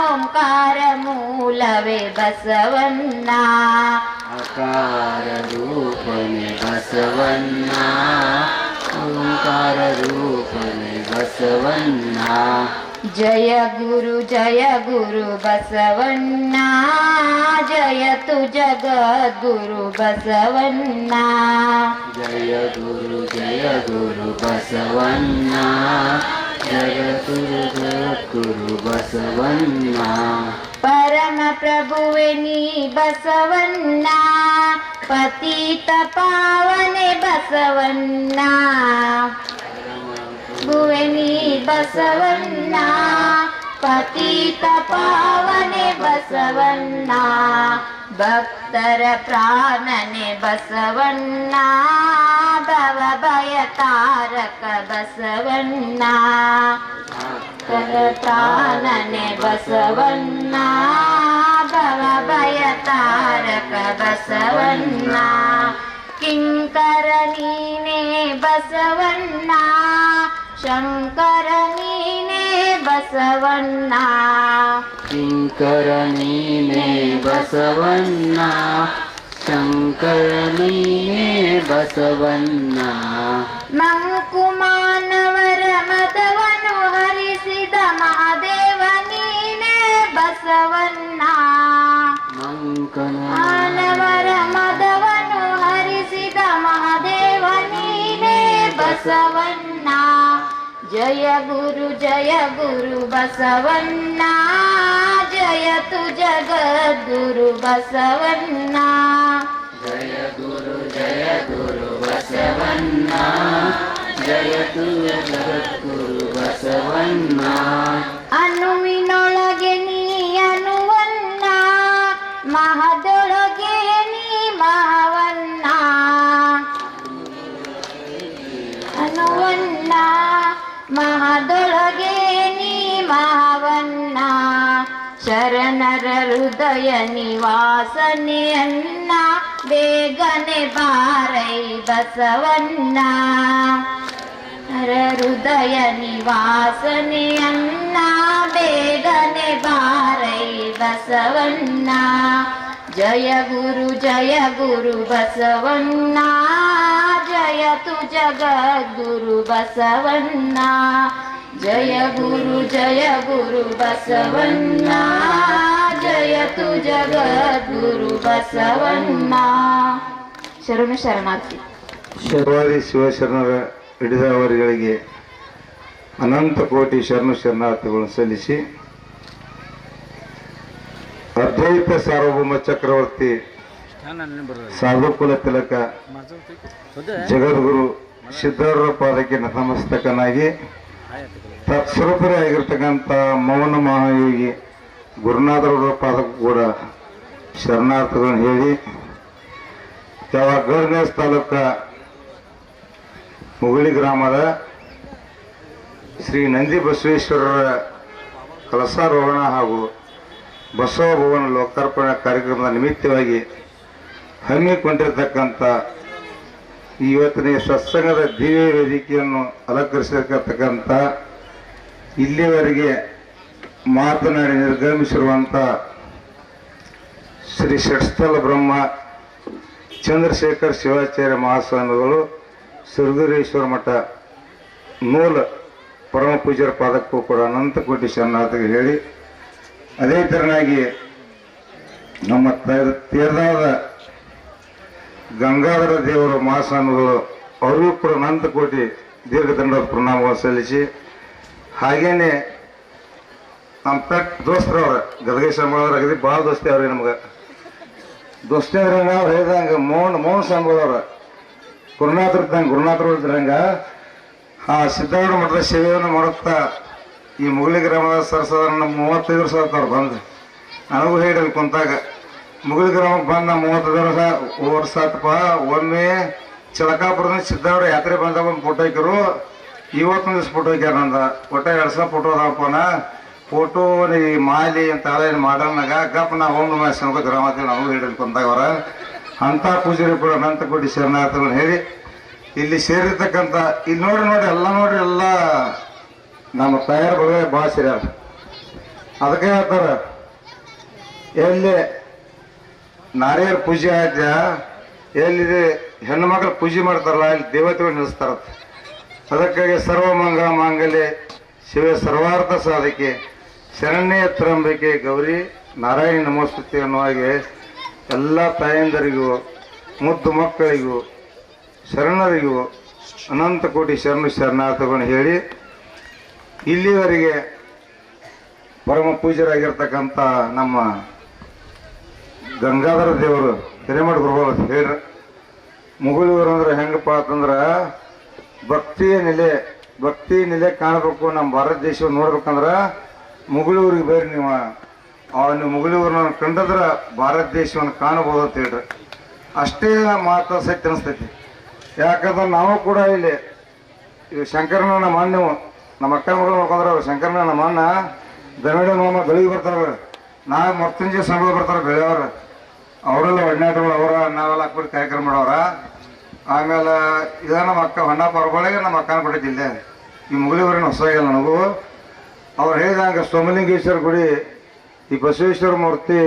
ओंकार मूलवे बसवन्ना, अकार रूपने बसवन्ना, ओंकार रूपने बसवन्ना, जय गुरु बसवन्ना, जय तु जगद्गुरु बसवन्ना, जय गुरु बसवन्ना, जगद्गुरु बसवन्ना, परम प्रभुवेनी बसवन्ना, पतित पावने बसवन्ना, भुवनी बसवन्ना, पतित पावने बसवन्ना, भक्तर प्राणने बसवन्ना, भव भय तारक बसवन्ना, भक्तर प्राणने बसवन्ना, भव ಭಯ ತಾರಕ ಬಸವಣ್ಣ ಕಿಂಕರ ನೀನೇ ಬಸವಣ್ಣ ಶಂಕರ ನೀನೇ ಬಸವಣ್ಣ ಕಿಂಕರ ನೀನೇ ಬಸವಣ್ಣ ಶಂಕರ ನೀನೇ ಬಸವಣ್ಣ ಮಂಕುಮಾನವರ ಮದವನು ಹರಿಸಿದ ಮಹಾದೇವ ನೀನೇ ಬಸವಣ್ಣ ಮಾನವರ ಮದವನು ಹರಿಸಿದ ಮಹಾದೇವ ನೀನೇ ಬಸವಣ್ಣ ಜಯ ಗುರು ಬಸವಣ್ಣ ಜಯತು ಜಗದ್ಗುರು ಬಸವಣ್ಣ ಜಯ ಗುರು ಬಸವಣ್ಣ ಜಯತು ಜಗದ್ಗುರು ಬಸವಣ್ಣ ಅನುವಿನೊಳಗೆ ನೀ ಅನುವನ್ನ ಮಹದೊಳಗೆ ನೀ ಮಹವನ್ನ ಅನುವನ್ನ ಮಹದೊಳಗೆ ನೀ ಮಹವನ್ನ ಶರಣರ ಹೃದಯ ನಿವಾಸನೆಯನ್ನ ಬೇಗನೆ ಬಾರೈ ಬಸವಣ್ಣ ಹೃದಯ ನಿವಾಸನೆಯನ್ನ ಬೇಗನೆ ಬಾರೈ ಬಸವಣ್ಣ ಜಯ ಗುರು ಬಸವಣ್ಣ ಜಯತು ಜಗದ್ಗುರು ಬಸವಣ್ಣ ಜಯ ಗುರು ಬಸವಣ್ಣ ಜಯತು ಜಗದ್ಗುರು ಬಸವಣ್ಣ ಶರಣಾರ್ಥಿ ಶರ್ವಾದಿ ಶಿವಶರಣರ ಹಿಡಿದವರುಗಳಿಗೆ ಅನಂತ ಕೋಟಿ ಶರಣಾರ್ಥಿಗಳನ್ನು ಸಲ್ಲಿಸಿ ಅದ್ವೈತ ಸಾರ್ವಭೌಮ ಚಕ್ರವರ್ತಿ ಸಾಧುಕುಲ ತಿಲಕ ಜಗದ್ಗುರು ಸಿದ್ಧಾರೂಢ ಪಾದಕ್ಕೆ ನತಮಸ್ತಕನಾಗಿ ತತ್ಸ್ವರೂಪರೇ ಆಗಿರ್ತಕ್ಕಂಥ ಮೌನ ಮಹಾಯೋಗಿ ಗುರುನಾಥರವರ ಪಾದಕ್ಕೂ ಕೂಡ ಶರಣಾರ್ಥಿಗಳನ್ನು ಹೇಳಿ ಯಾವಾಗ ಗರ್ನೇಸ್ ತಾಲೂಕ ಮುಗುಳಿ ಗ್ರಾಮದ ಶ್ರೀ ನಂದಿ ಬಸವೇಶ್ವರರ ಕಲಸಾರೋಹಣ ಹಾಗೂ ಬಸವ ಭವನ ಲೋಕಾರ್ಪಣೆ ಕಾರ್ಯಕ್ರಮದ ನಿಮಿತ್ತವಾಗಿ ಹಮ್ಮಿಕೊಂಡಿರತಕ್ಕಂಥ ಇವತ್ತಿನ ಸತ್ಸಂಗದ ದಿವ್ಯ ವೇದಿಕೆಯನ್ನು ಅಲಂಕರಿಸಿರ್ತಕ್ಕಂಥ ಇಲ್ಲಿವರೆಗೆ ಮಾತನಾಡಿ ನಿರ್ಗಮಿಸಿರುವಂಥ ಶ್ರೀ ಷಟ್ಸ್ಥಲ ಬ್ರಹ್ಮ ಚಂದ್ರಶೇಖರ್ ಶಿವಾಚಾರ್ಯ ಮಹಾಸ್ವಾಮಿಗಳು ಸುರಗುರೇಶ್ವರ ಮಠ ಮೂಲ ಪರಮ ಪೂಜ್ಯರ ಪಾದಕ್ಕೂ ಕೂಡ ಅನಂತ ಕೋಟಿ ಶರಣಾರ್ಥಿಗಳು ಹೇಳಿ ಅದೇ ತೆರನಾಗಿ ನಮ್ಮ ತೀರ್ದಾದ ಗಂಗಾಧರ ದೇವರ ಮಹಾಸ್ವಾಮಿಗಳು ಅವರಿಗೂ ಕೂಡ ಅನಂತ ಕೋಟಿ ದೀರ್ಘದಂಡದ ಪ್ರಣಾಮವನ್ನು ಸಲ್ಲಿಸಿ ಹಾಗೇನೆ ನಮ್ಮ ಪೆಟ್ ದೋಸ್ತರವ್ರ ಗದಗ ಸ್ವಾಮಿಗಳವ್ರ ಅಗದಿ ಭಾಳ ದೋಸ್ತಿ ಅವ್ರಿ ನಮ್ಗೆ ದೋಸ್ತಿ ಅಂದ್ರೆ ನಾವು ಹೇಳಿದಂಗೆ ಮೌನ ಸ್ವಾಮಿಗಳವ್ರ ಗುರುನಾಥರು ಇದ್ರಂಗ ಆ ಸಿದ್ಧಾರೂಢ ಮಠದ ಸೇವೆಯನ್ನು ಮಾಡುತ್ತಾ ಈ ಮುಗುಳಿ ಗ್ರಾಮದ ಸರಸಾಧಾರಣ 35 ವರ್ಷ ಅವ್ರು ಬಂದು ನನಗೂ ಹೇಳಿ ಕುಂತಾಗ ಮುಗುಳಿ ಗ್ರಾಮಕ್ಕೆ ಬಂದ 35 ವರ್ಷ ಆತಪ್ಪ ಒಮ್ಮೆ ಚಳಕಾಪುರದಿಂದ ಸಿದ್ಧಾರೂಢ ಯಾತ್ರೆ ಬಂದಾಗ ಒಂದು ಫೋಟೋ ಹಾಕಿರು ಇವತ್ತೊಂದು ದಿವಸ ಫೋಟೋ ಹಾಕ್ಯಾರ ನಂದ ಒಟ್ಟ 2 ಸಲ ಫೋಟೋ ಅದಾವಪ್ಪನ ಫೋಟೋ ಈ ಮಾಲಿ ಅಂತ ಏನು ಮಾಡೋನಾಗ ಗಪ್ ನಾ ಹೋಮ್ ನಮಸ್ಕಾರ ಗ್ರಾಮ ನನಗೂ ಹೇಳಿ ಕುಂತಾಗವ್ರ ಅಂಥ ಪೂಜಾರಿ ಕೂಡ ಅನಂತ ಕೋಟಿ ಶರಣಾರ್ಥಿಗಳನ್ನ ಹೇಳಿ ಇಲ್ಲಿ ಸೇರಿರ್ತಕ್ಕಂಥ ಇಲ್ಲಿ ನೋಡಿ ಎಲ್ಲ ನಮ್ಮ ತಯಾರು ಬಗ್ಗೆ ಭಾಳ ಸೇರ್ಯಾರ ಅದಕ್ಕೆ ಹೇಳ್ತಾರ ಎಲ್ಲಿ ನಾರಿಯರ ಪೂಜೆ ಆದ್ಯ ಎಲ್ಲಿದೆ ಹೆಣ್ಣು ಮಕ್ಕಳು ಪೂಜೆ ಮಾಡ್ತಾರಲ್ಲ ಇಲ್ಲಿ ದೇವತೆಗಳು ನಿಲ್ಲಿಸ್ತಾರತ್ತ ಅದಕ್ಕಾಗಿ ಸರ್ವಮಂಗಳ ಮಾಂಗಲ್ಯ ಶಿವ ಸರ್ವಾರ್ಥ ಸಾಧಕೆ ಶರಣ್ಯ ತ್ರಂಬಿಕೆ ಗೌರಿ ನಾರಾಯಣಿ ನಮೋಸ್ತುತಿ ಅನ್ನೋ ಹಾಗೆ ಎಲ್ಲ ತಾಯಂದರಿಗೂ ಮುದ್ದು ಮಕ್ಕಳಿಗೂ ಶರಣರಿಗೂ ಅನಂತ ಕೋಟಿ ಶರಣಾರ್ಥಿಗಳನ್ನು ಹೇಳಿ ಇಲ್ಲಿವರೆಗೆ ಪರಮ ಪೂಜ್ಯರಾಗಿರ್ತಕ್ಕಂಥ ನಮ್ಮ ಗಂಗಾಧರ ದೇವರು ಹಿರೇಮಠ ಗುರುಗಳು ಹೇಳ್ರಿ ಮುಗುಳಿಯವರು ಅಂದ್ರೆ ಹೆಂಗಪ್ಪ ಅಂತಂದ್ರೆ ಭಕ್ತಿ ನೆಲೆ ಕಾಣಬೇಕು ನಮ್ಮ ಭಾರತ ದೇಶವನ್ನು ನೋಡ್ಬೇಕಂದ್ರೆ ಮುಗುಳಿಯವ್ರಿಗೆ ಬೇರೆ ನೀವು ನೀವು ಮುಗುಳಿಯವ್ರನ್ನ ಕಂಡದ್ರೆ ಭಾರತ ದೇಶವನ್ನು ಕಾಣಬಹುದು ಅಂತ ಹೇಳ್ರಿ ಅಷ್ಟೇ ಮಾತು ಸತ್ಯ ಅನಿಸ್ತೈತಿ ಯಾಕಂದ್ರೆ ನಾವು ಕೂಡ ಇಲ್ಲಿ ಈಗ ಶಂಕರನ ನಮ್ಮ ಅಣ್ಣ ನಮ್ಮ ಅಕ್ಕ ಮಗಳು ನೋಡ್ಕೊಂಡ್ರೆ ಅವ್ರು ಶಂಕರನ ನಮ್ಮ ಅಣ್ಣ ದನಗಡೆ ಮಾಮ ಗಳಿಗೆ ಬರ್ತಾರ ನಾಳೆ ಮತ್ತೊಂದು ಸಂಬಳ ಬರ್ತಾರೆ ಬೆಳೆಯವ್ರ ಅವರೆಲ್ಲ ಒಡನಾಟಗಳು ಅವರ ನಾವೆಲ್ಲ ಹಾಕ್ಬಿಟ್ಟು ಕಾರ್ಯಕ್ರಮ ಮಾಡೋರ. ಆಮೇಲೆ ಇದ ನಮ್ಮ ಅಕ್ಕ ಹೊಣ್ಣ ಪರ್ಬಳಿಗೆ ನಮ್ಮ ಅಕ್ಕನ ಕೊಟ್ಟಿದ್ದಿಲ್ಲ ಈ ಮುಗುಳಿವರಿನ ಹೊಸಾಗಿಲ್ಲ ನನಗೂ. ಅವ್ರು ಹೇಳಿದಂಗೆ ಸೋಮಲಿಂಗೇಶ್ವರ ಗುಡಿ ಈ ಬಸವೇಶ್ವರ ಮೂರ್ತಿ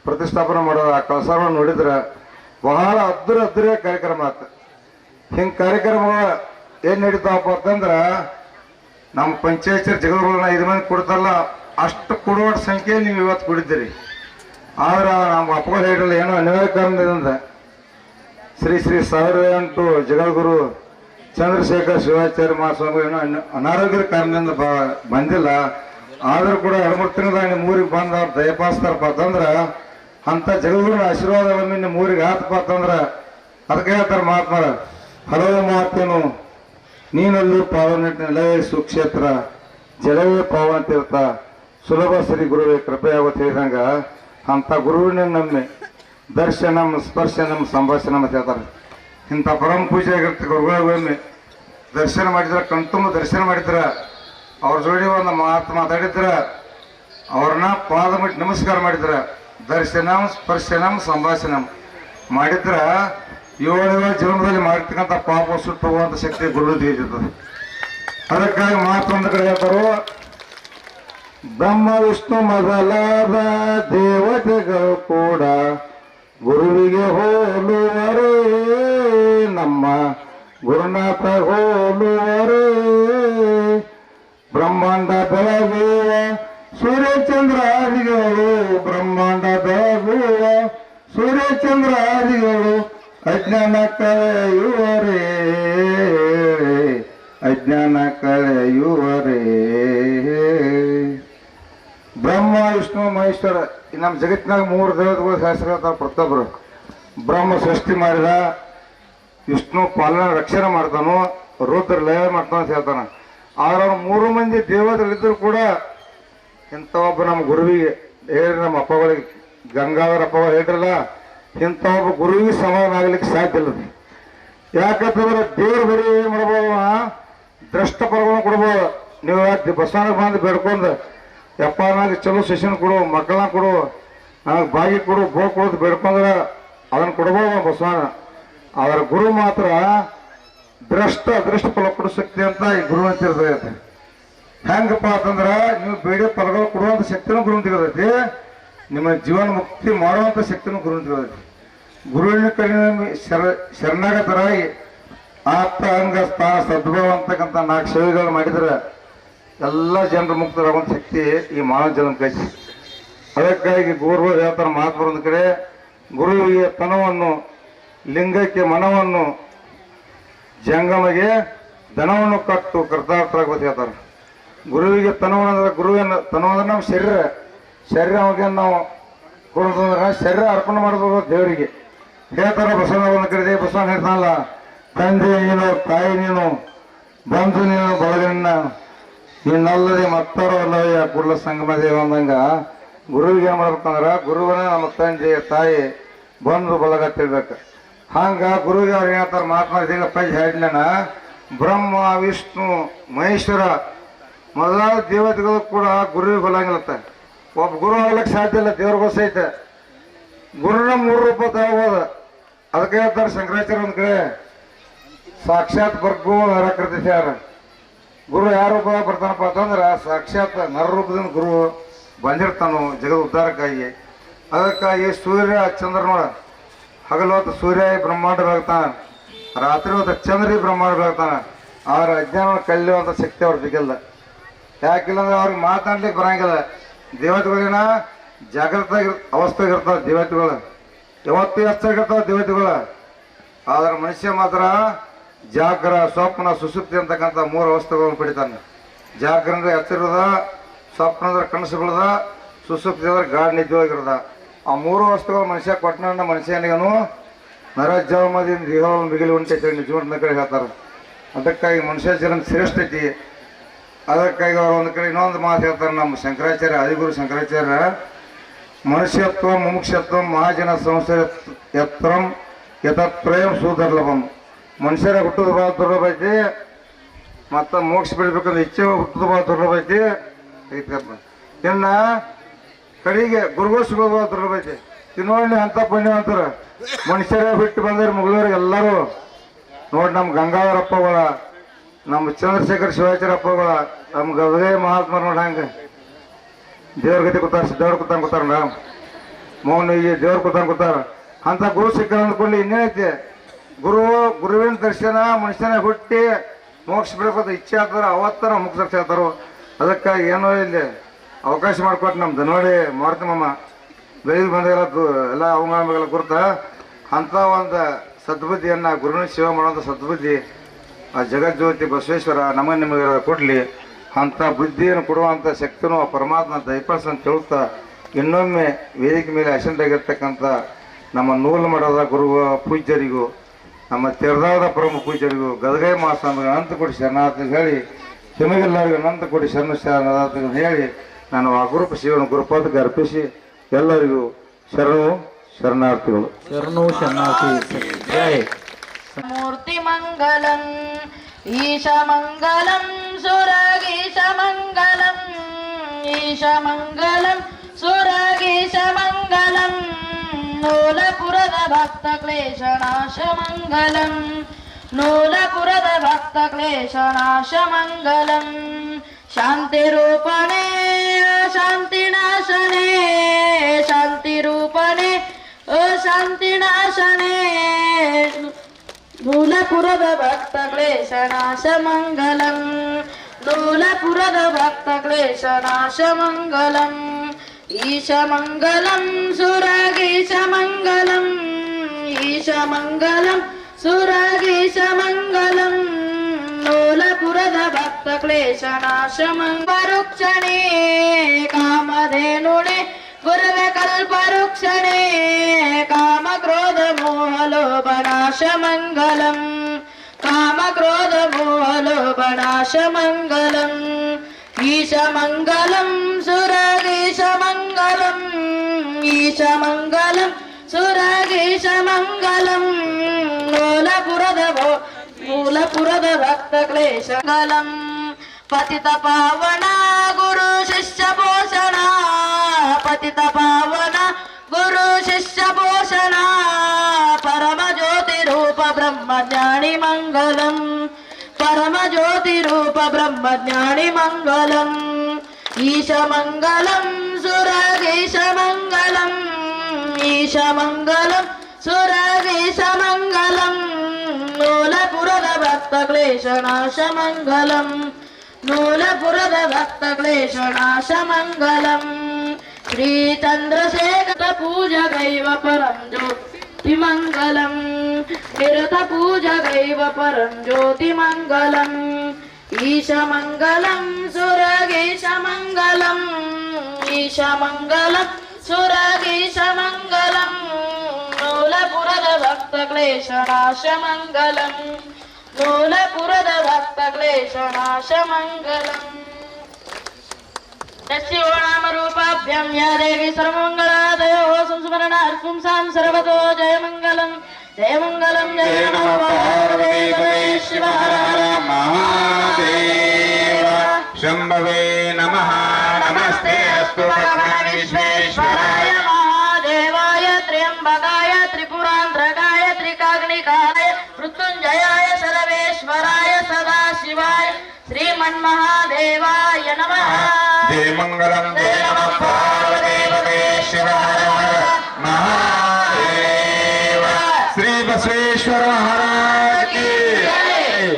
ಪ್ರತಿಷ್ಠಾಪನೆ ಮಾಡೋದು ಆ ಕಳಸವನ್ನು ನೋಡಿದ್ರೆ ಬಹಳ ಅದ್ದೂರಿ ಕಾರ್ಯಕ್ರಮ ಆಯ್ತು. ಹಿಂಗೆ ಕಾರ್ಯಕ್ರಮಗಳು ಏನು ನಡೀತಾವಪ್ಪ ಅಂತಂದ್ರೆ ನಮ್ಮ ಪಂಚಾಯತ್ ಜಗದ್ಗಳನ್ನ 5 ಮಂದಿ ಕೊಡ್ತಾರಲ್ಲ ಅಷ್ಟು ಕೊಡುವ ಸಂಖ್ಯೆ ನೀವು ಇವತ್ತು ಕೊಡಿದ್ದೀರಿ. ಆದ್ರೆ ನಮ್ಮ ಅಪ್ಪಗಳು ಹೇಳಿರಲ್ಲ ಏನೋ ಅನಿವಾರ್ಯ ಕಾರಣದಿಂದ ಶ್ರೀ 1008 ಜಗದ್ಗುರು ಚಂದ್ರಶೇಖರ್ ಶಿವಾಚಾರ್ಯ ಮಹಾಸ್ವಾಮಿ ಏನೋ ಅನಾರೋಗ್ಯದ ಕಾರಣದಿಂದ ಬಂದಿಲ್ಲ. ಆದರೂ ಕೂಡ 2-3 ತಿಂಗಳಾಗ ನಿಮ್ಮ ಊರಿಗೆ ಬಂದು ಅವ್ರು ದಯಪಾಸ್ತಾರಪ್ಪ ಅಂತಂದ್ರೆ ಅಂಥ ಜಗದ್ಗುರುನ ಆಶೀರ್ವಾದ ಒಮ್ಮೆ ನಿಮ್ಮ ಊರಿಗೆ ಆತಪ್ಪ ಅಂತಂದ್ರೆ ಅದಕ್ಕೆ ಹೇಳ್ತಾರೆ ಮಹಾತ್ಮರ ಹಲವು ಮಾತೇನು ನೀನಲ್ಲಿ ಪಾವನಲೇ ಸುಕ್ಷೇತ್ರ ಜಲವೇ ಪಾವನ ತೀರ್ಥ ಸುಲಭ ಶ್ರೀ ಗುರುವೇ ಕೃಪೆ ಆಗುತ್ತೆ ಹೇಳಿದಂಗ ಅಂಥ ಗುರುವಿನ ನಮ್ಮೆ ದರ್ಶನಂ ಸ್ಪರ್ಶನಂ ಸಂಭಾಷಣ ಅಂತ ಹೇಳ್ತಾರೆ. ಇಂಥ ಪರಮ ಪೂಜೆ ಆಗಿರುತ್ತೆ ಗುರುಗಳಿಗೊಮ್ಮೆ ದರ್ಶನ ಮಾಡಿದ್ರೆ ಕಣ್ತುಂಬ ದರ್ಶನ ಮಾಡಿದ್ರೆ ಅವ್ರ ಜೋಡಿ ಒಂದು ಮಾತಾಡಿದ್ರೆ ಅವ್ರನ್ನ ಪಾದ ಮುಟ್ಟಿ ನಮಸ್ಕಾರ ಮಾಡಿದ್ರೆ ದರ್ಶನಂ ಸ್ಪರ್ಶನಂ ಸಂಭಾಷಣಂ ಮಾಡಿದ್ರೆ 7 ಜನ್ಮದಲ್ಲಿ ಮಾಡಿರ್ತಕ್ಕಂಥ ಪಾಪ ಸುಟ್ಟು ಹೋಗುವಂಥ ಶಕ್ತಿ ಗುರು ತಿಳಿದಿರ್ತದೆ. ಅದಕ್ಕಾಗಿ ಮಾತೊಂದು ಕಡೆ ಹೇಳ್ತಾರೋ ಬ್ರಹ್ಮ ವಿಷ್ಣು ಮೊದಲಾದ ದೇವತೆಗಳು ಕೂಡ ಗುರುವಿಗೆ ಹೋಲುವರೇ, ನಮ್ಮ ಗುರುನಾಥ ಹೋಲುವರೇ. ಬ್ರಹ್ಮಾಂಡ ಬೆಳಗುವ ಸೂರ್ಯಚಂದ್ರಾದಿಗಳು, ಬ್ರಹ್ಮಾಂಡ ಬೆಳಗುವ ಸೂರ್ಯಚಂದ್ರಾದಿಗಳು ಅಜ್ಞಾನ ಕಳೆಯುವರೇ, ಅಜ್ಞಾನ ಕಳೆಯುವರೇ. ಬ್ರಹ್ಮ ವಿಷ್ಣು ಮಹೇಶ್ವರ ನಮ್ಮ ಜಗತ್ತಿನಾಗ 3 ದೇವತೆಗಳು ಹೆಸರು ಹೇಳ್ತಾರೆ ಪ್ರತಿಯೊಬ್ಬರು. ಬ್ರಹ್ಮ ಸೃಷ್ಟಿ ಮಾಡಿದ, ವಿಷ್ಣು ಪಾಲನೆ ರಕ್ಷಣೆ ಮಾಡ್ತಾನೋ, ರುದ್ರ ಲಯ ಮಾಡ್ತಾನ ಅಂತ ಹೇಳ್ತಾನ. ಆದ್ರೆ ಅವ್ರು 3 ಮಂದಿ ದೇವತೆಗಳಿದ್ದರೂ ಕೂಡ ಇಂಥ ಒಬ್ಬ ನಮ್ಮ ಗುರುವಿಗೆ ಹೇಳಿ ನಮ್ಮ ಅಪ್ಪಗಳಿಗೆ ಗಂಗಾಧರ ಅಪ್ಪಗಳು ಹೇಳಿರಲ್ಲ ಇಂಥ ಒಬ್ಬ ಗುರುವಿಗೆ ಸಮಾಧಾನ ಆಗ್ಲಿಕ್ಕೆ ಸಾಧ್ಯ ಇಲ್ಲ. ಯಾಕಂತಂದ್ರೆ ದೇವ್ರ ಬರೀ ಏನು ಮಾಡ್ಬೋದು ದ್ರಷ್ಟ ಪರಗಳನ್ನು ಕೊಡ್ಬೋದು. ನೀವು ಬಸವನಿಗೆ ಬಂದು ಬೇಡ್ಕೊಂಡು ಯಪ್ಪ ನನಗೆ ಚಲೋ ಶಿಷ್ಯನ ಕೊಡು, ಮಕ್ಕಳನ್ನ ಕೊಡು, ನನಗೆ ಬಾಗಿ ಕೊಡು, ಬೋಗ್ ಕೊಡೋದು ಬೇಡ್ಕೊಂಡ್ರೆ ಅದನ್ನು ಕೊಡ್ಬೋದು ಬಸವನ. ಅದರ ಗುರು ಮಾತ್ರ ಅದೃಷ್ಟ ಫಲ ಕೊಡೋ ಶಕ್ತಿ ಅಂತ ಈ ಗುರು ಅಂತ ಇರ್ತೈತೆ. ಹೆಂಗಪ್ಪ ಅಂತಂದ್ರೆ ನೀವು ಬೇಡ ಫಲಗಳು ಕೊಡುವಂಥ ಶಕ್ತಿನೂ ಗುರು ಅಂತ ಇರ್ತೈತಿ, ನಿಮ್ಮ ಜೀವನ ಮುಕ್ತಿ ಮಾಡುವಂಥ ಶಕ್ತಿನೂ ಗುರು ಅಂತ ಇರ್ತೈತಿ. ಗುರುವಿನ ಕಡೆ ಶರಣಾಗತರಾಗಿ ಆಪ್ತ ಅಂಗ ಸ್ಥಾನ ಸದ್ಭಾವ ಅಂತಕ್ಕಂಥ 4 ಸೇವೆಗಳು ಮಾಡಿದ್ರೆ ಎಲ್ಲ ಜನರು ಮುಕ್ತರಾಗುವಂಥ ಶಕ್ತಿ ಈ ಮಾನವ ಜನ್ಮ ಕೈತಿ. ಅದಕ್ಕಾಗಿ ಗುರು ಹೇಳ್ತಾರೆ ಮಹಾತ್ಮರ ಒಂದು ಕಡೆ ಗುರುವಿಗೆ ತನವನ್ನು, ಲಿಂಗಕ್ಕೆ ಮನವನ್ನು, ಜಂಗಮಗೆ ಧನವನ್ನು ಕಟ್ಟು ಕರ್ತಾರ್ಥರಾಗ್ಬೋದು ಹೇಳ್ತಾರೆ. ಗುರುವಿಗೆ ತನವನ್ನ ಗುರುವಿನ ತನವಂದ್ರೆ ನಮ್ಮ ಶರೀರವಾಗಿ ನಾವು ಕೊಡೋದಂದ್ರೆ ಶರೀರ ಅರ್ಪಣೆ ಮಾಡ್ಬೋದು ದೇವರಿಗೆ ಹೇಳ್ತಾರೆ. ಬಸವನ ಒಂದು ಕಡೆ ಬಸವನ ಹೇಳ್ತಾನಲ್ಲ, ತಂದೆ ನೀನು, ತಾಯಿ ನೀನು, ಬಂಧು ನೀನು, ಬಳಗನ್ನ ಇನ್ನಲ್ಲದೆ ಮತ್ತಾರೋ ಅಲ್ಲವೇ ಕುರ್ಲ ಸಂಗಮ ದೇವ ಅಂದಂಗ ಗುರುವಿಗೆ ಏನು ಮಾಡ್ಬೇಕಂದ್ರೆ ಗುರುವನ್ನ ನಮ್ಮ ತಂದೆ ತಾಯಿ ಬಂಧು ಬಳಗ ತಿಳ್ಬೇಕು. ಹಂಗ ಗುರುವಿಗೆ ಅವ್ರು ಹೇಳ್ತಾರೆ ಮಹಾತ್ಮ ಪಂಚ ಹೇಳಿನ ಬ್ರಹ್ಮ ವಿಷ್ಣು ಮಹೇಶ್ವರ ಮೊದಲಾದ ದೇವತೆಗಳು ಕೂಡ ಗುರುವಿಗೆ ಹೊಲಂಗಿಲ್ಲತ್ತ. ಒಬ್ಬ ಗುರು ಆಗ್ಲಿಕ್ಕೆ ಸಾಧ್ಯ ಇಲ್ಲ, ದೇವ್ರಿಗೂ ಸಹಿತ ಗುರುನ 3 ರೂಪ ತಗೋಬೋದು. ಅದಕ್ಕೆ ಹೇಳ್ತಾರೆ ಶಂಕರಾಚಾರ್ಯ ಒಂದು ಕಡೆ ಸಾಕ್ಷಾತ್ ಬರ್ಗೋ ನರಕೃತಿ ಯಾರ ಗುರು ಯಾರ ರೂಪ ಬರ್ತಾನಪ್ಪ ಅಂತಂದ್ರೆ ಸಾಕ್ಷಾತ್ ನರ ರೂಪದಿಂದ ಗುರು ಬಂದಿರ್ತಾನು ಜಗದ ಉದ್ಧಾರಕ್ಕಾಗಿ. ಅದಕ್ಕಾಗಿ ಸೂರ್ಯ ಚಂದ್ರ ನೋಡ ಹಗಲು ಹೊತ್ತು ಸೂರ್ಯ ಬ್ರಹ್ಮಾಂಡ ಬೆಳಗ್ತಾನ, ರಾತ್ರಿ ಹೊತ್ತು ಚಂದ್ರ ಬ್ರಹ್ಮಾಂಡ ಬೆಳಗ್ತಾನ. ಅವ್ರ ಅಜ್ಞಾನ ಕಲಿಯುವಂಥ ಶಕ್ತಿ ಅವ್ರ ಸಿಗಲ್ಲ. ಯಾಕಿಲ್ಲ ಅಂದ್ರೆ ಅವ್ರಿಗೆ ಮಾತಾಡ್ಲಿಕ್ಕೆ ಬರಂಗಿಲ್ಲ. ದೇವತೆಗಳಿನ ಜಾಗೃತ ಅವಸ್ಥೆಗಿರ್ತಾವ ದೇವತೆಗಳು, ಯಾವತ್ತೂ ಎಷ್ಟಾಗಿರ್ತಾವ ದೇವತೆಗಳು. ಆದ್ರೆ ಮನುಷ್ಯ ಮಾತ್ರ ಜಾಗ್ರ, ಸ್ವಪ್ನ, ಸುಸುಪ್ತಿ ಅಂತಕ್ಕಂಥ 3 ಅವಸ್ಥೆಗಳನ್ನು ಪಡಿತಾನೆ. ಜಾಗ್ರ ಅಂದ್ರೆ ಎಚ್ಚರದ, ಸ್ವಪ್ನ ಅಂದ್ರೆ ಕನಸು ಬಿಡದ, ಸುಸುಪ್ತಿ ಅಂದ್ರೆ ಗಾಢ ನಿದ್ದೆ ಹೋಗಿರದ. ಆ 3 ಅವಸ್ಥೆಗಳು ಮನುಷ್ಯ ಕೊಟ್ಟನ ಮನುಷ್ಯನಿಗನು ನರಜನ್ಮದಿಂದ ದೇಹವನ್ನು ಬಿಗಿಲಿ ಉಂಟೈತೆ ನಿಜವಂತ ಕಡೆ ಹೇಳ್ತಾರೆ. ಅದಕ್ಕಾಗಿ ಮನುಷ್ಯ ಜನ ಶ್ರೇಷ್ಠ ಐತಿ. ಅದಕ್ಕಾಗಿ ಅವ್ರು ಒಂದು ಕಡೆ ಇನ್ನೊಂದು ಮಾತು ಹೇಳ್ತಾರೆ ನಮ್ಮ ಶಂಕರಾಚಾರ್ಯ, ಆದಿಗುರು ಶಂಕರಾಚಾರ್ಯ, ಮನುಷ್ಯತ್ವ ಮುಮುಕ್ಷತ್ವ ಮಹಾಜನ ಸಂಸ್ಥೆ ಎತ್ತರಂ ಯತತ್ಪ್ರಯಂ ಸುದುರ್ಲಭಂ. ಮನುಷ್ಯರ ಹುಟ್ಟುದು ಭಾಳ ದುರ್ಲಭ ಐತಿ, ಮತ್ತು ಮೋಕ್ಷ ಬೆಳಿಬೇಕಂದ್ರೆ ಇಚ್ಛೆ ಹುಟ್ಟುದು ಭಾಳ ದುರ್ಲಭ ಐತಿ. ಇನ್ನು ಕಡೆಗೆ ಗುರುಗಳು ಸಿಗೋದು ಅದ್ರ ಬಗ್ಗೆ ನೋಡಿ ಅಂತ ಪುಣ್ಯವಂತರ ಮನುಷ್ಯರೇ ಬಿಟ್ಟು ಬಂದ್ರೆ ಮುಗಿದವ್ರಿಗೆ ಎಲ್ಲರೂ ನೋಡಿ ನಮ್ಮ ಗಂಗಾಧರ ಅಪ್ಪಗಳ ನಮ್ಮ ಚಂದ್ರಶೇಖರ್ ಶಿವಾಚಾರ್ಯ ಅಪ್ಪಗಳ ನಮ್ಮ ಗದಗೇ ಮಹಾತ್ಮ ನೋಡಿ ಹಂಗೆ ದೇವ್ರ ಗತಿ ಕೂತಾರ ಸಿದ್ದವ್ರ ಕೂತಾರ ನಾವು ಮೌನ ಈ ದೇವ್ರ ಕೂತಾರ ಅಂತ ಗುರು ಸಿಕ್ಕ ಅಂದ್ಕೊಂಡು ಇನ್ನೇನೈತಿ ಗುರುವಿನ ದರ್ಶನ ಮನುಷ್ಯನ ಹುಟ್ಟಿ ಮೋಕ್ಷ ಬಿಡಕೋದು ಇಚ್ಛೆ ಆಗ್ತಾರ ಅವತ್ತರ ಮುಖ್ಯ ಹೇಳ್ತಾರೋ ಅದಕ್ಕಾಗಿ ಏನೋ ಇಲ್ಲಿ ಅವಕಾಶ ಮಾಡಿಕೊಟ್ಟು ನಮ್ಮ ದನೋಡಿ ಮಾರುತಮ್ಮ ಬೆಳಿಗ್ಗೆ ಬಂದಾಗೆಲ್ಲ ಎಲ್ಲ ಅವಂಗಳೆಲ್ಲ ಗುರುತ ಅಂಥ ಒಂದು ಸದ್ಬುದ್ಧಿಯನ್ನು ಗುರುವಿನ ಸೇವೆ ಮಾಡುವಂಥ ಸದ್ಬುದ್ಧಿ ಆ ಜಗಜ್ಯೋತಿ ಬಸವೇಶ್ವರ ನಿಮಗೆ ಕೊಡಲಿ ಅಂಥ ಬುದ್ಧಿಯನ್ನು ಕೊಡುವಂಥ ಶಕ್ತಿನೂ ಆ ಪರಮಾತ್ಮ ದಯಪಾಲಿಸ ತಿಳುತ್ತಾ ಇನ್ನೊಮ್ಮೆ ವೇದಿಕೆ ಮೇಲೆ ಅಸಂಟಾಗಿರ್ತಕ್ಕಂಥ ನಮ್ಮ ನೂಲು ಮಠದ ಗುರು ಪೂಜ್ಯರಿಗೂ ನಮ್ಮ ತೆರೆದಾದ ಪ್ರಮುಖ ಪೂಜ್ಯರಿಗೂ ಗದಗೈ ಮಹಾಸ್ವಾಮಿಗೆ ಅನಂತ ಕೊಡಿ ಶರಣಾರ್ಥಿ ಹೇಳಿ ನಿಮಗೆಲ್ಲರಿಗೂ ಅನಂತ ಕೊಡಿ ಶರಣಾರ್ಥಿ ಹೇಳಿ ನಾನು ಆ ಗುರುಪ ಶಿವನ ಗುರುಪಾದಕ್ಕೆ ಅರ್ಪಿಸಿ ಎಲ್ಲರಿಗೂ ಶರಣಾರ್ಥಿಗಳು ಶರಣಾರ್ಥಿ ಜಯ ಮೂರ್ತಿ ಮಂಗಲಂ ಈಶ ಮಂಗಲಂ ಸುರಗೀಶ ಮಂಗಲಂ ಈಶ ಮಂಗಲಂ ಸುರಗೀಶ ಮಂಗಲಂ ನೂಲಪುರದ ಭಕ್ತ ಕ್ಲೇಶನಾಶ ಮಂಗಲಂ ನೂಲಪುರದ ಭಕ್ತ ಕ್ಲೇಶನಾಶ ಮಂಗಲಂ ಶಾಂತಿ ರೂಪಣೆ ಶಾಂತಿ ನಾಶನೆ ಶಾಂತಿ ರೂಪಣೆ ಶಾಂತಿ ನಾಶನೆ ನೂಲಪುರದ ಭಕ್ತ ಕ್ಲೇಶನಾಶ ಮಂಗಲಂ ನೂಲಪುರದ ಭಕ್ತ ಕ್ಲೇಶನಾಶ ಮಂಗಲಂ ಈಶ ಮಂಗಲಂ ಸುರಗೀಶ ಮಂಗಲಂ ಈಶ ಮಂಗಲಂ ಸುರಗೀಶ ಮಂಗಲಂ ನೂಲಪುರದ ಭಕ್ತ ಕ್ಲೇಶನಾಶ ಮಂಗರುಕ್ಷಣೆ ಕಾಮಧೇನುಣೆ ಗುರುವೆ ಕಲ್ಪರುಕ್ಷಣೆ ಕಾಮ ಕ್ರೋಧ ಮೋಹ ಲೋಭನಾಶ ಮಂಗಲಂ ಕಾಮ ಕ್ರೋಧ ಮೋಹ ಲೋಭನಾಶ ಮಂಗಲಂ ಈಶ ಮಂಗಲಂ ಸುರಗೀಶ ಮಂಗಲಂ ಈಶ ಮಂಗಲಂ ಸುರಗೀಶ ಮಂಗಲಂ ಮೂಲಪುರದ ಭಕ್ತ ಕ್ಲೇಶ ಮಂಗಲಂ ಪತಿತ ಪಾವನ ಗುರು ಶಿಷ್ಯ ಪೋಷಣ ಪತಿತ ಪಾವನ ಗುರು ಶಿಷ್ಯ ಪೋಷಣ ಪರಮ ಜ್ಯೋತಿ ರೂಪ ಬ್ರಹ್ಮಜ್ಞಾನಿ ಮಂಗಲಂ ಪರಮ ಜ್ಯೋತಿ ರೂಪ ಬ್ರಹ್ಮಜ್ಞಾನಿ ಮಂಗಲಂ ಈಶ ಮಂಗಲಂ ಸುರಗೀಶ ಮಂಗಲಂ ಈಶ ಮಂಗಲಂ ಸುರಗೀಶ ಮಂಗಲಂ ನೂಲಪುರದ ಭಕ್ತ ಕ್ಲೇಶನಾಶ ಮಂಗಲಂ ನೂಲಪುರದ ಭಕ್ತ ಕ್ಲೇಶನಾಶ ಮಂಗಲಂ ಶ್ರೀ ಚಂದ್ರಶೇಖರ ಪೂಜಗೈವ ಪರಂ ಜ್ಯೋತಿ ಮಂಗಲಂ ನಿರತ ಪೂಜಗೈವ ಪರಂ ಜ್ಯೋತಿ ಮಂಗಲಂ ಈಶ ಮಂಗಲಂ ಸುರಗೀಶ ಮಂಗಲಂ ಈಶ ಮಂಗಲಂ ಸುರಗೀಶ ಮಂಗಲಂ ನೂಲಪುರದ ಭಕ್ತ ಕ್ಲೇಶನಾಶ ಮಂಗಲಂ ನೂಲಪುರದ ಭಕ್ತ ಕ್ಲೇಶನಾಶ ಮಂಗಲಂ तस्यो नाम रूपाभ्यां या देवी सर्वमङ्गलादयो संस्मरणार्थं सां सर्वतो जयमङ्गलं जय नमः पार्वती शिव हर हर महादेव शम्भवे नमः नमस्ते अस्तु भगवान् विश्वेश्वराय महादेवाय त्र्यम्बकाय त्रिपुरान्ध्रकाय त्रिकाग्निकाय मृत्युञ्जयाय सर्वेश्वराय सदाशिवाय श्रीमन्महादेवाय नमः जय मंगलम जय नमः पार्वती शिव हर हर महादेव श्री बसवेश्वर महाराज की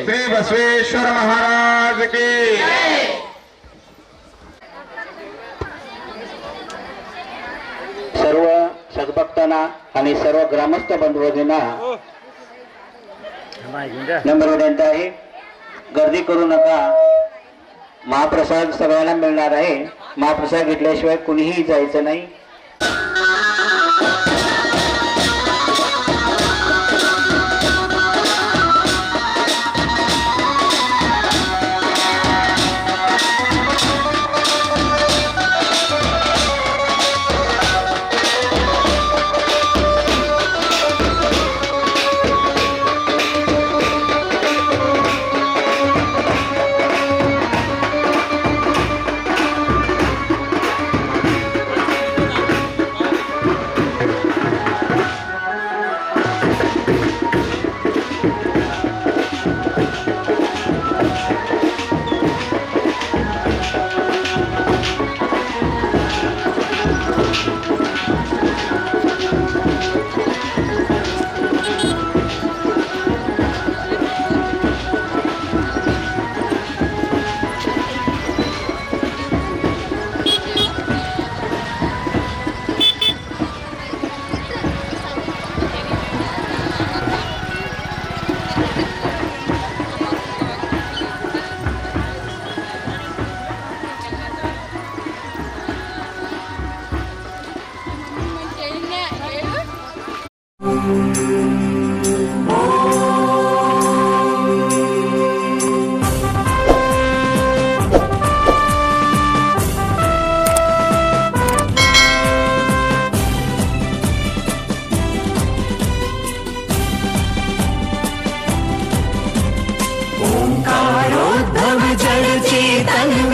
श्री बसवेश्वर महाराज की सर्व सद्भक्तांना आणि सर्व ग्रामस्थ बंधूंना नम्र विनंती आहे, गर्दी करू नका. महाप्रसाद सगळ्यांना मिळणार आहे. महाप्रसाद घेतल्याशिवाय कुणीही जायचं नाही.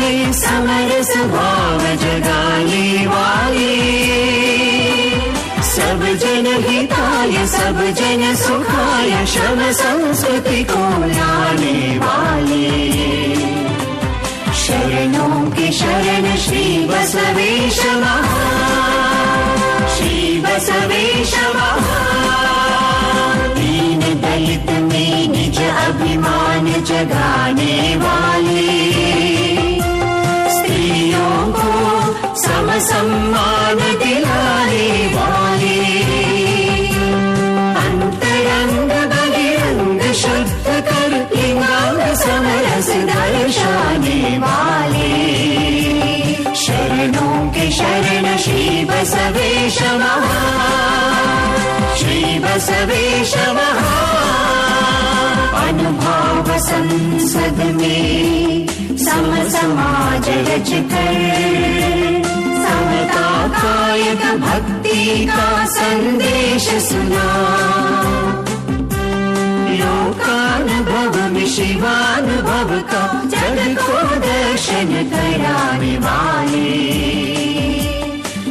में समरस भाव जगाने वाले, सब जन हिताय सब जन सुखाय श्रम संस्कृति को लाने वाले। शरणों के शरण श्री बसवेश महान, श्री बसवेश महान। दीन दलित में निज अभिमान जगाने वाले, स्त्रियों को सम सम्मान दिलाने वाले, अंतरंग बहिरंग शुद्ध कर लिंगांग समरस दर्शाने वाले। शरणों के शरण श्री बसवेश महान, श्री बसवेश महान। अनुभाव संसद में सम समाज रच कर, समता कायक भक्ति का संदेश सुना। लोकानुभव में शिवानुभव का जग को दर्शन कराने वाले।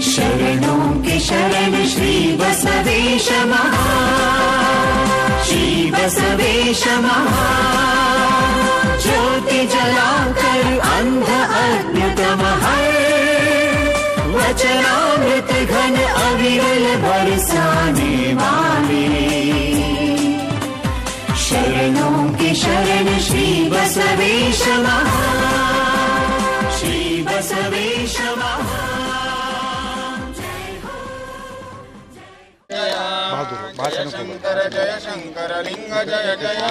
शरणों के शरण श्री बसवेश महान, श्री बसवेश महान। ज्योति जलाकर अंध अज्ञतम हर, वचनामृत घन अविरल बरसाने वाले। शरणों के शरण श्री बसवेश महान, श्री बसवेश महान। जय हो जय शंकर जय शंकर लिंग जय जय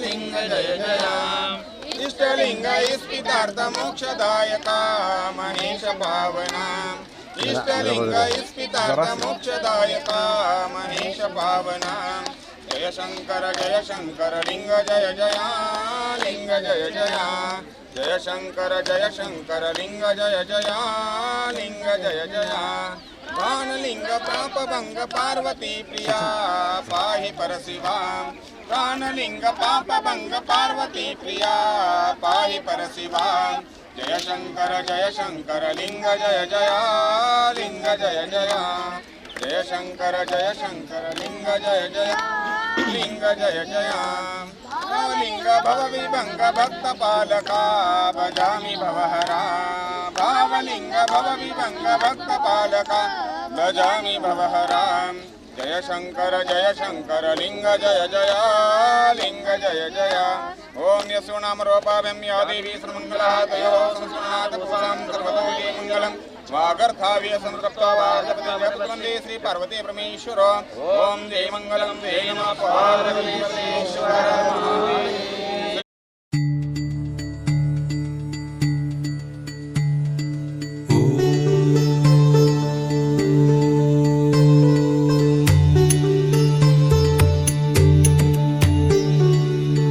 लिंग जय जय। इष्टलिंग इष्टितार्थ मोक्षदायका महेश पावना। इष्टलिंग इष्टितार्थ मोक्षदायका महेश पावना। जय शंकर लिंग जय जय लिंग जय जय। जय शंकर लिंग जय जय लिंग जय जय। प्राणलिंग पाप भंग पार्वती प्रिया पाहि परशिवा। प्राणलिंग पाप भंग पार्वती प्रिया पाहि परशिवा। जय शंकर लिंग जय जय लिंग जय जय। जय शंकर लिंग जय जय लिंग जय जय। लिंग भव विभंग भक्त पालका भजामि भवहरा। भावलिंग भव विभंग भक्त पालका भजामि भवहरा। जय शंकर लिंग जय जय लिंग जय जय। ओम यस्नाम रूपाभ्यं या देवी सर्वमंगलः तयोः संस्नात पुष्पं सर्वतो ये मंगलम्। वागर्थाव्य संतप्ता वाजपति जगत्वंदे श्री पार्वती परमेश्वर। ओम जय मंगलम जय नमः पार्वती परमेश्वर महादेव।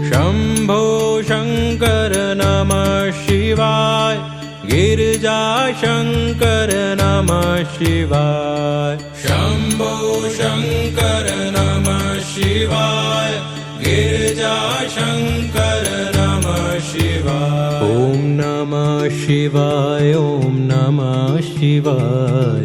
शंभो शंकर नमः शिवाय। गिरिजा शंकर नमः शिवाय। शंभो शंकर नमः शिवाय। गिरिजा शंकर नमः शिवाय। ओम नमः शिवाय ओम नमः शिवाय।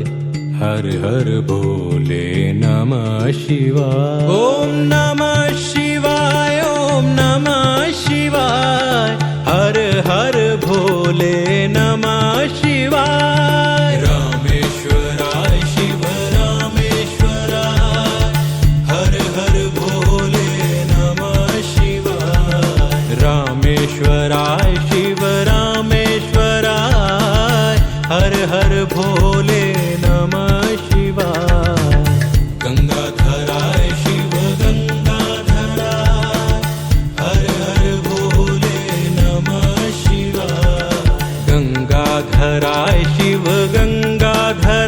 हर हर भोले नमः शिवाय। ओम नमः शिवाय ओम नमः शिवाय। हर हर भोले नमः शिवाय। रामेश्वराय शिव रामेश्वराय। हर हर भोले नमः शिवाय। रामेश्वराय शिव रामेश्वराय। हर हर भोले नमः शिवाय। गंगाधराय शिव गंगाधराय। हर हर भोले नमः शिवाय। गंगाधराय शिव गंगाधराय।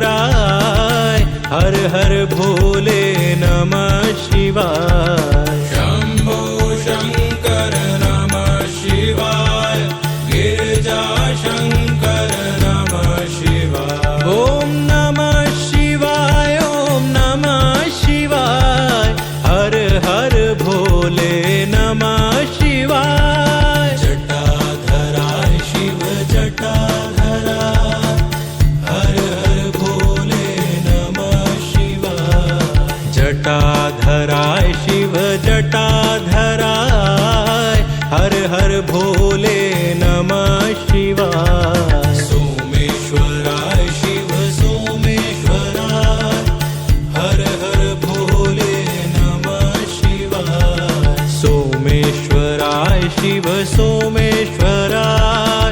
हर हर भोले नमः शिवाय। शंभो शंकर नमः शिवाय। गिरिजा शंकर नमः शिवाय। ओम नमः शिवाय ओम नमः शिवाय। हर हर भोले नमः शिवाय। जटाधराय शिव जटाधराय। शिव सोमेश्वराय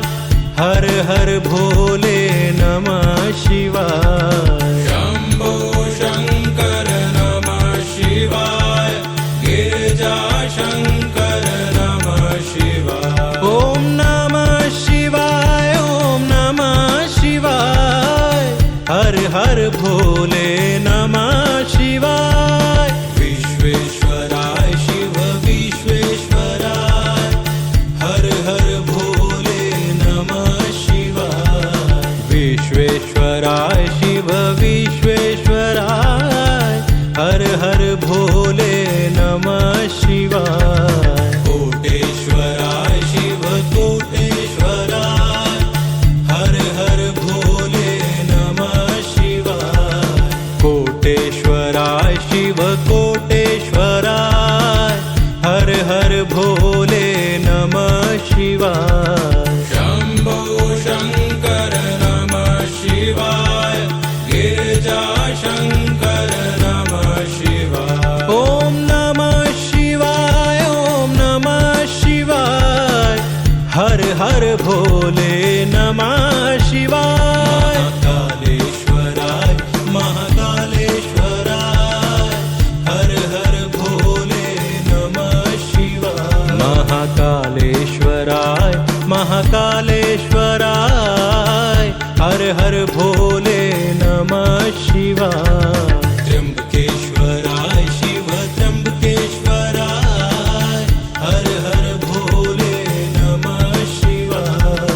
हर हर भोले नमः शिवाय शंभो शंकर नमः शिवाय गिरिजा शंकर नमः शिवाय ओम नमः शिवाय ओम नमः शिवाय हर हर भोले नमः शिवाय विश्वेश्वराय शिव विश्वेश्वराय हर हर भोले नमः शिवाय विश्वेश्वराय शिव विश्वेश्वराय हर हर भोले नमः शिवाय कोटेश्वराय शिव कोटेश्वराय हर हर भोले नमः शिवाय कोटेश्वराय शिव कोटेश्वराय हर हर भोले नमः शिवाय शंभो शंकर नमः शिवाय गिरिजा शंकर नमः शिवाय ओम नमः शिवाय ओम नमः शिवाय हर हर भोले नमः शिवाय महाकालेश्वराय महाकालेश्वराय हर हर भोले नमः शिवाय महाकालेश्वराय महाकालेश्वराय हर हर भोले नमः शिवाय त्र्यंबकेश्वराय शिव त्र्यंबकेश्वराय हर हर भोले नमः शिवाय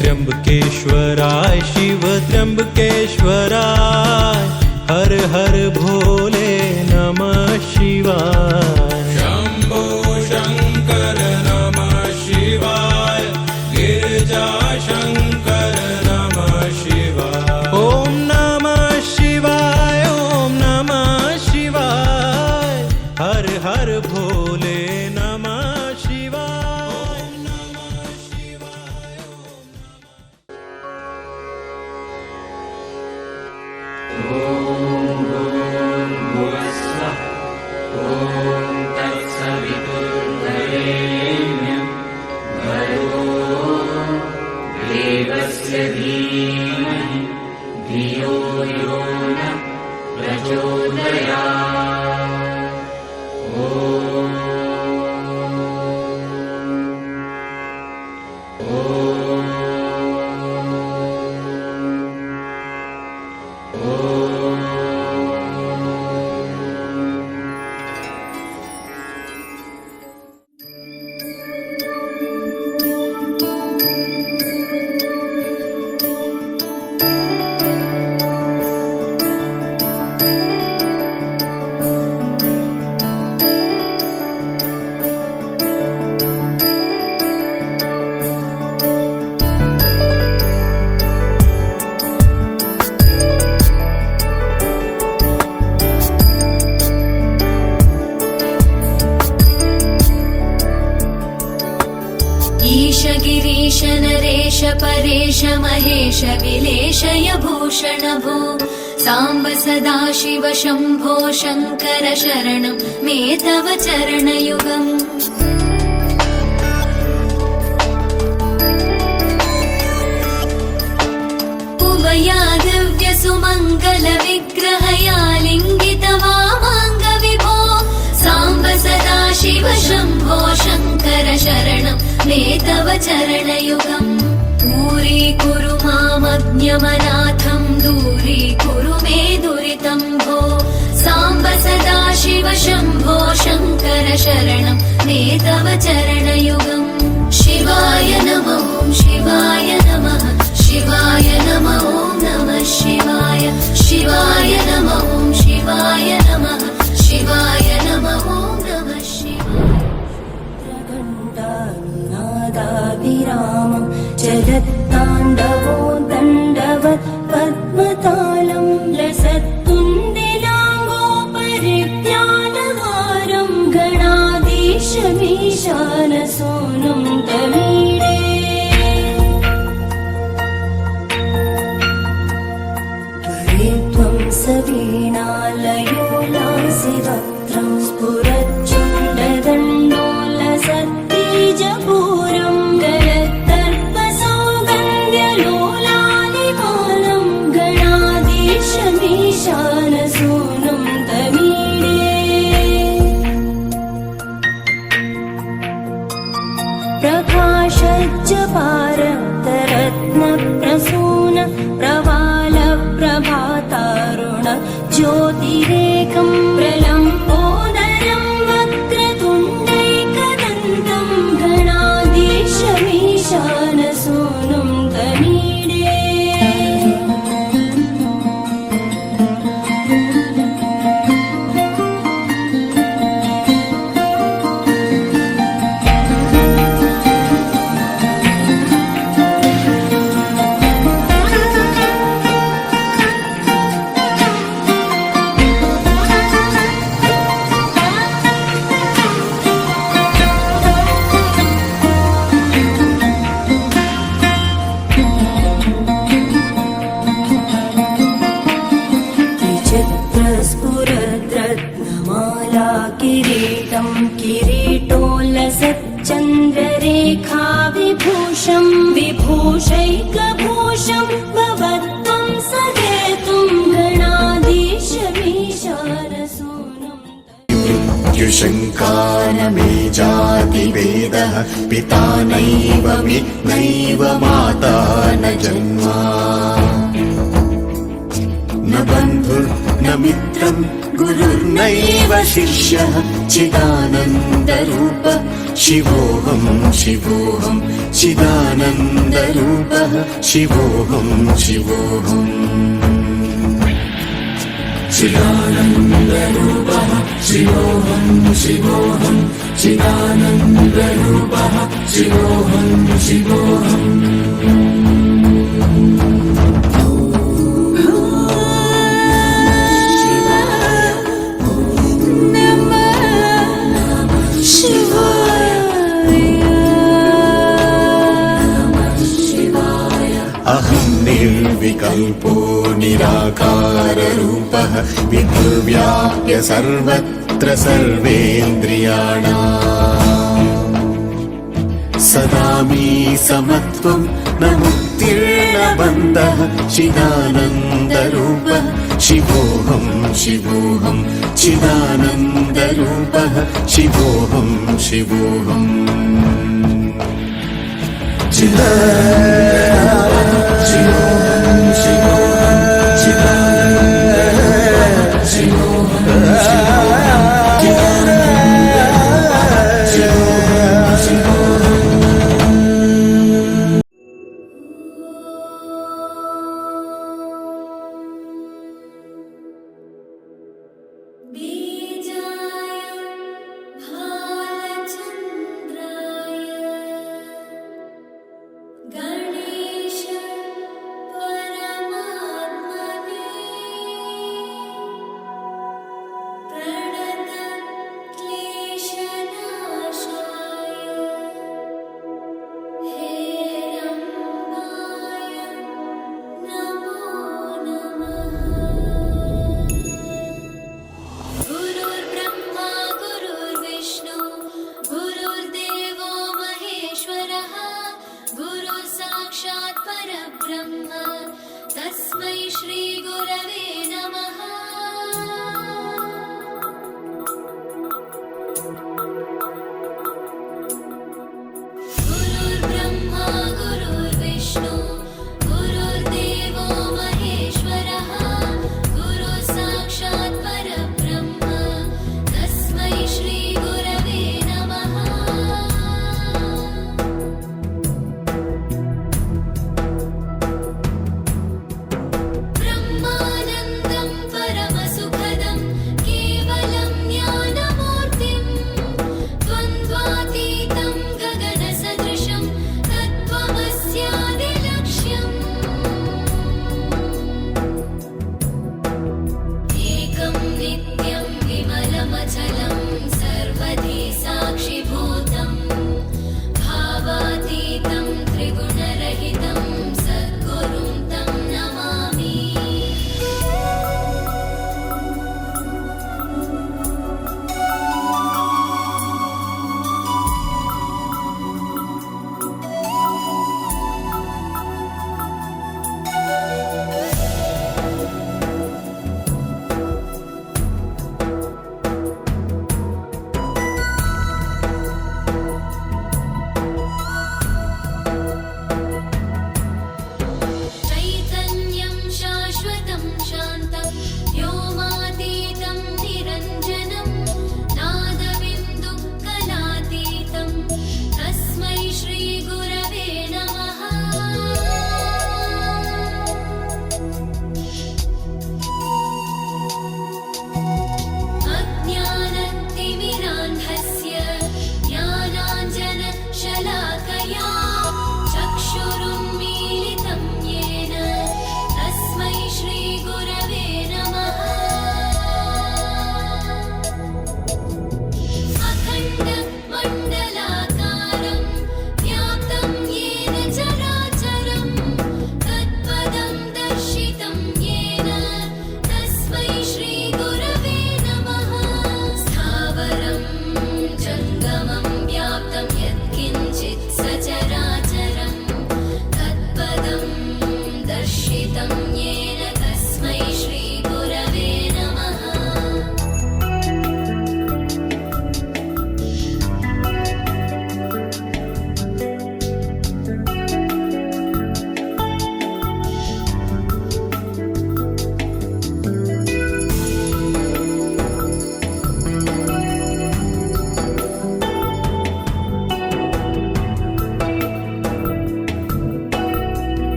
त्र्यंबकेश्वराय शिव त्र्यंबकेश्वराय हर हर भोले नमः शिवाय शंभो शंकर नमः शिवाय गिरिजा शंकर नमः शिवाय ओम नमः शिवाय ओम नमः शिवाय हर हर भोले नमः शिवाय ओम नमः शिवाय गिरीश नरेश परेश महेश विलेशय भूषण भो साम्ब सदा शिव शम्भो शङ्कर शरणं मे तव चरणयुगम् उमया दिव्य सुमङ्गल विग्रहया लिङ्गित वामाङ्ग विभो साम्ब सदा शिव शम्भो शङ्कर शरणं मे तव चरणयुगम् दूरीकुरु मामज्ञमनाथं दूरीकुरु मे दुरितं भो साम्ब सदा शिव शम्भो शङ्कर शरणं मे तव चरणयुगम् शिवाय नमः शिवाय नमः शिवाय नमः नमः शिवाय शिवाय नमः शिवाय नमः शिवाय नमः नमः शिवाय जगत्ताण्डवो दण्डवत् पद्मतालं लसत्तुण्डिलाङ्गोपरिज्ञानहारं गणाधीशमीशानसोनुं तमीडे त्वं सवीणालयो लासिवक्त्रं स्फुरच्चण्डदण्डो लसत्तीजभो वाज्यपारतरत्नप्रसून प्रवालप्रभातारुण ज्योतिरेकं प्रलम्बोदरं वक्रतुण्डैकदन्तं गणाधीशमीशानसूनुं तमीडे। विचित्रस्फुरद्रत्नमाला किरीटं किरीटोल्लसच्चन्द्ररेखा विभूषं विभूषैकभूषं भवत्वं सहेतुं गणाधीशमीशानसूनुं मृत्युशङ्कानमे जातिभेदः पिता नैव नैव माता न जन्मा न बन्धुर्न मित्रं गुरुर्नैव शिष्यः चिदानन्दरूप शिवोऽहं शिवोऽहं चिदानन्दरूपः शिवोऽहं शिवोऽहम् चिदानन्दरूपः शिवोऽहं शिवोऽहं चिदानन्दरूपः शिवोऽहं शिवोऽहम् अहं निर्विकल्पो निराकाररूपः विधुर्व्याप्य सर्वत्र सर्वेन्द्रियाणाम् सदा मे समत्वं न मुक्तिर्न बन्धः चिदानन्दरूपः शिवोऽहं शिवोऽहं चिदानन्दरूपः शिवोऽहं शिवोऽहम् गणेश पर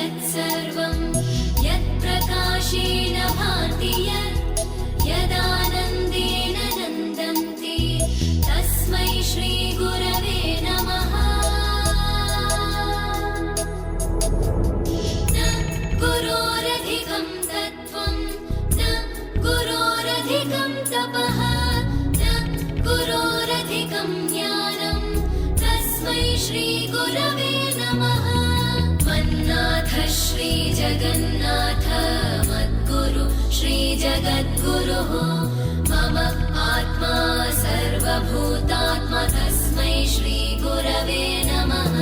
यत्सर्वं यत्प्रकाशेन भाति यदानन्देन नन्दन्ति तस्मै श्रीगुरवे नमः। न गुरोरधिकं तत्त्वं न गुरोरधिकं तपः न गुरोरधिकं ज्ञानं तस्मै श्रीगुरवे नमः। मन्नाथ श्रीजगन्नाथ मद्गुरु श्रीजगद्गुरुः मम आत्मा सर्वभूतात्मा तस्मै श्रीगुरवे नमः।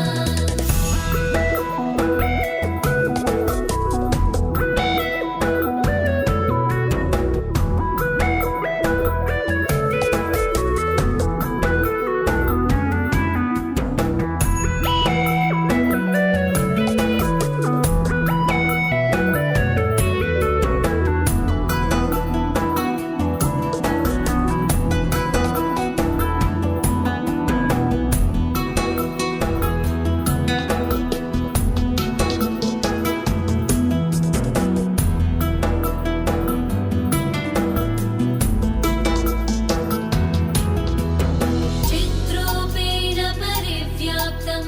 चित्रूपेण परिव्याप्तं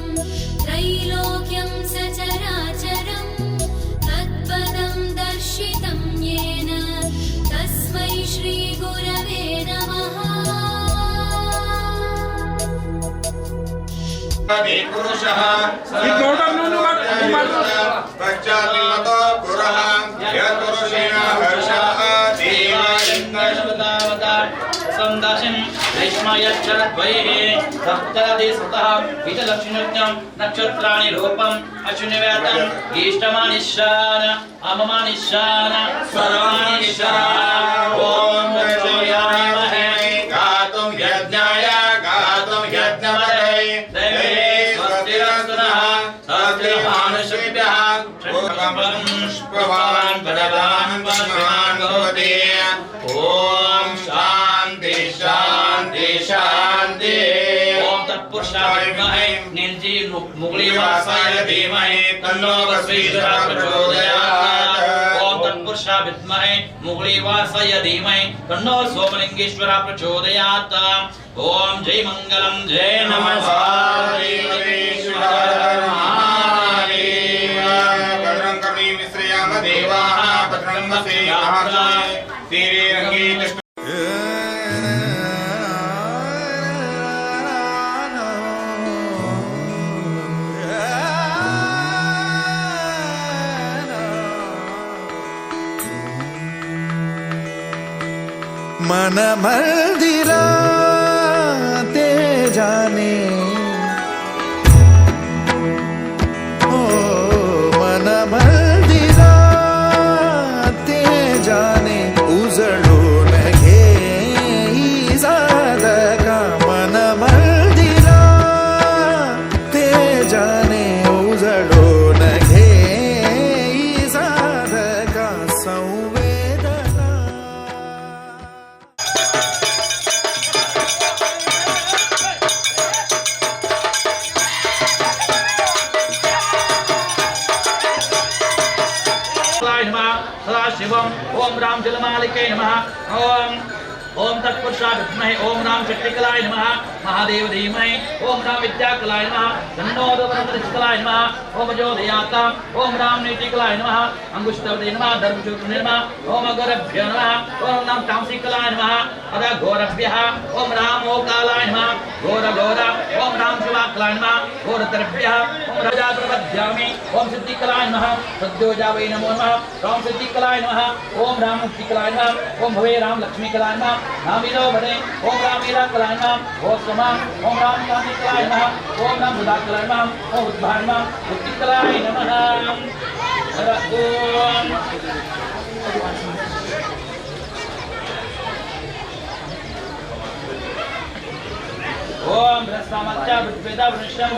त्रैलोक्यं सचराचरं तत्पदं दर्शितं येन तस्मै श्रीगुरवे नमः। पुरुषः पश्चान्निमतो पुरः यत्पुरुषेण हर्षः संदाशिं ग्रीष्मयच्छरद्वये सप्तदि सुतः विजलक्ष्मीनृत्यं नक्षत्राणि रूपम् अश्विनिव्यातं ज्येष्ठमानिशान अममानिशान स्वरमानिशान ॐ प्रचोदयामहे गातुं यज्ञाय गातुं यज्ञमते देवे स्वस्तिरस्तुनः स्वस्तिर्मानुषेभ्यः पुष्पवान् बलवान् पद्मान् भवति। ॐ शान्ति शान्ति शान्ति। ॐ तत्पुरुषाय विद्महे नीलजी मुगलिवासाय धीमहि तन्नो वशीधरः प्रचोदयात्। ॐ तत्पुरुषाय विद्महे मुगलिवासाय धीमहि तन्नो सोमलिंगेश्वरः प्रचोदयात्। ॐ जय मंगलम जय नमः भद्रं कर्णेभिः श्रेयाम देवाः भद्रं वसेयुः मन मंदिरा ते जाने ओ मन मंदिरा ते जाने उजळून घे साधका मन मंदिरा ते जाने उजळून घे साधका संवेदना शिवम ओम राम जलमालिके नमः। ओम तत्पुरुषाय विद्महे ओम राम शक्तिकलाय नमः। महादेव धीमहि ओम राम विद्याकलाय नमः। तन्नो वरदरिष्कलाय नमः। ओम ज्योतियाता ओम राम नीतिकलाय नमः। अंगुष्ठवदे नमः। धर्मशूद्रे नमः। ओम अगरभ्यो नमः। ओम राम तामसिकलाय नमः। अदा घोरभ्यः ओम राम ओकालाय नमः। घोर घोर ओम राम शिवाकलाय नमः। घोरतरभ्यः ओम राजा प्रपद्यामि ओम सिद्धिकलाय नमः। सद्योजावै नमो नमः। राम सिद्धिकलाय नमः। ओम राम मुक्तिकलाय नमः। ओम भवे राम लक्ष्मीकलाय नमः। नामिनो भरे ओम राम वीराकलाय नमः। ओम समा ओम राम कांतिकलाय नमः। ओम राम सुधाकलाय नमः। ओम उद्भाय नमः। मुक्तिकलाय नमः। ओम ओम भ्रष्टामच्च भृत्वेदा भृष्टम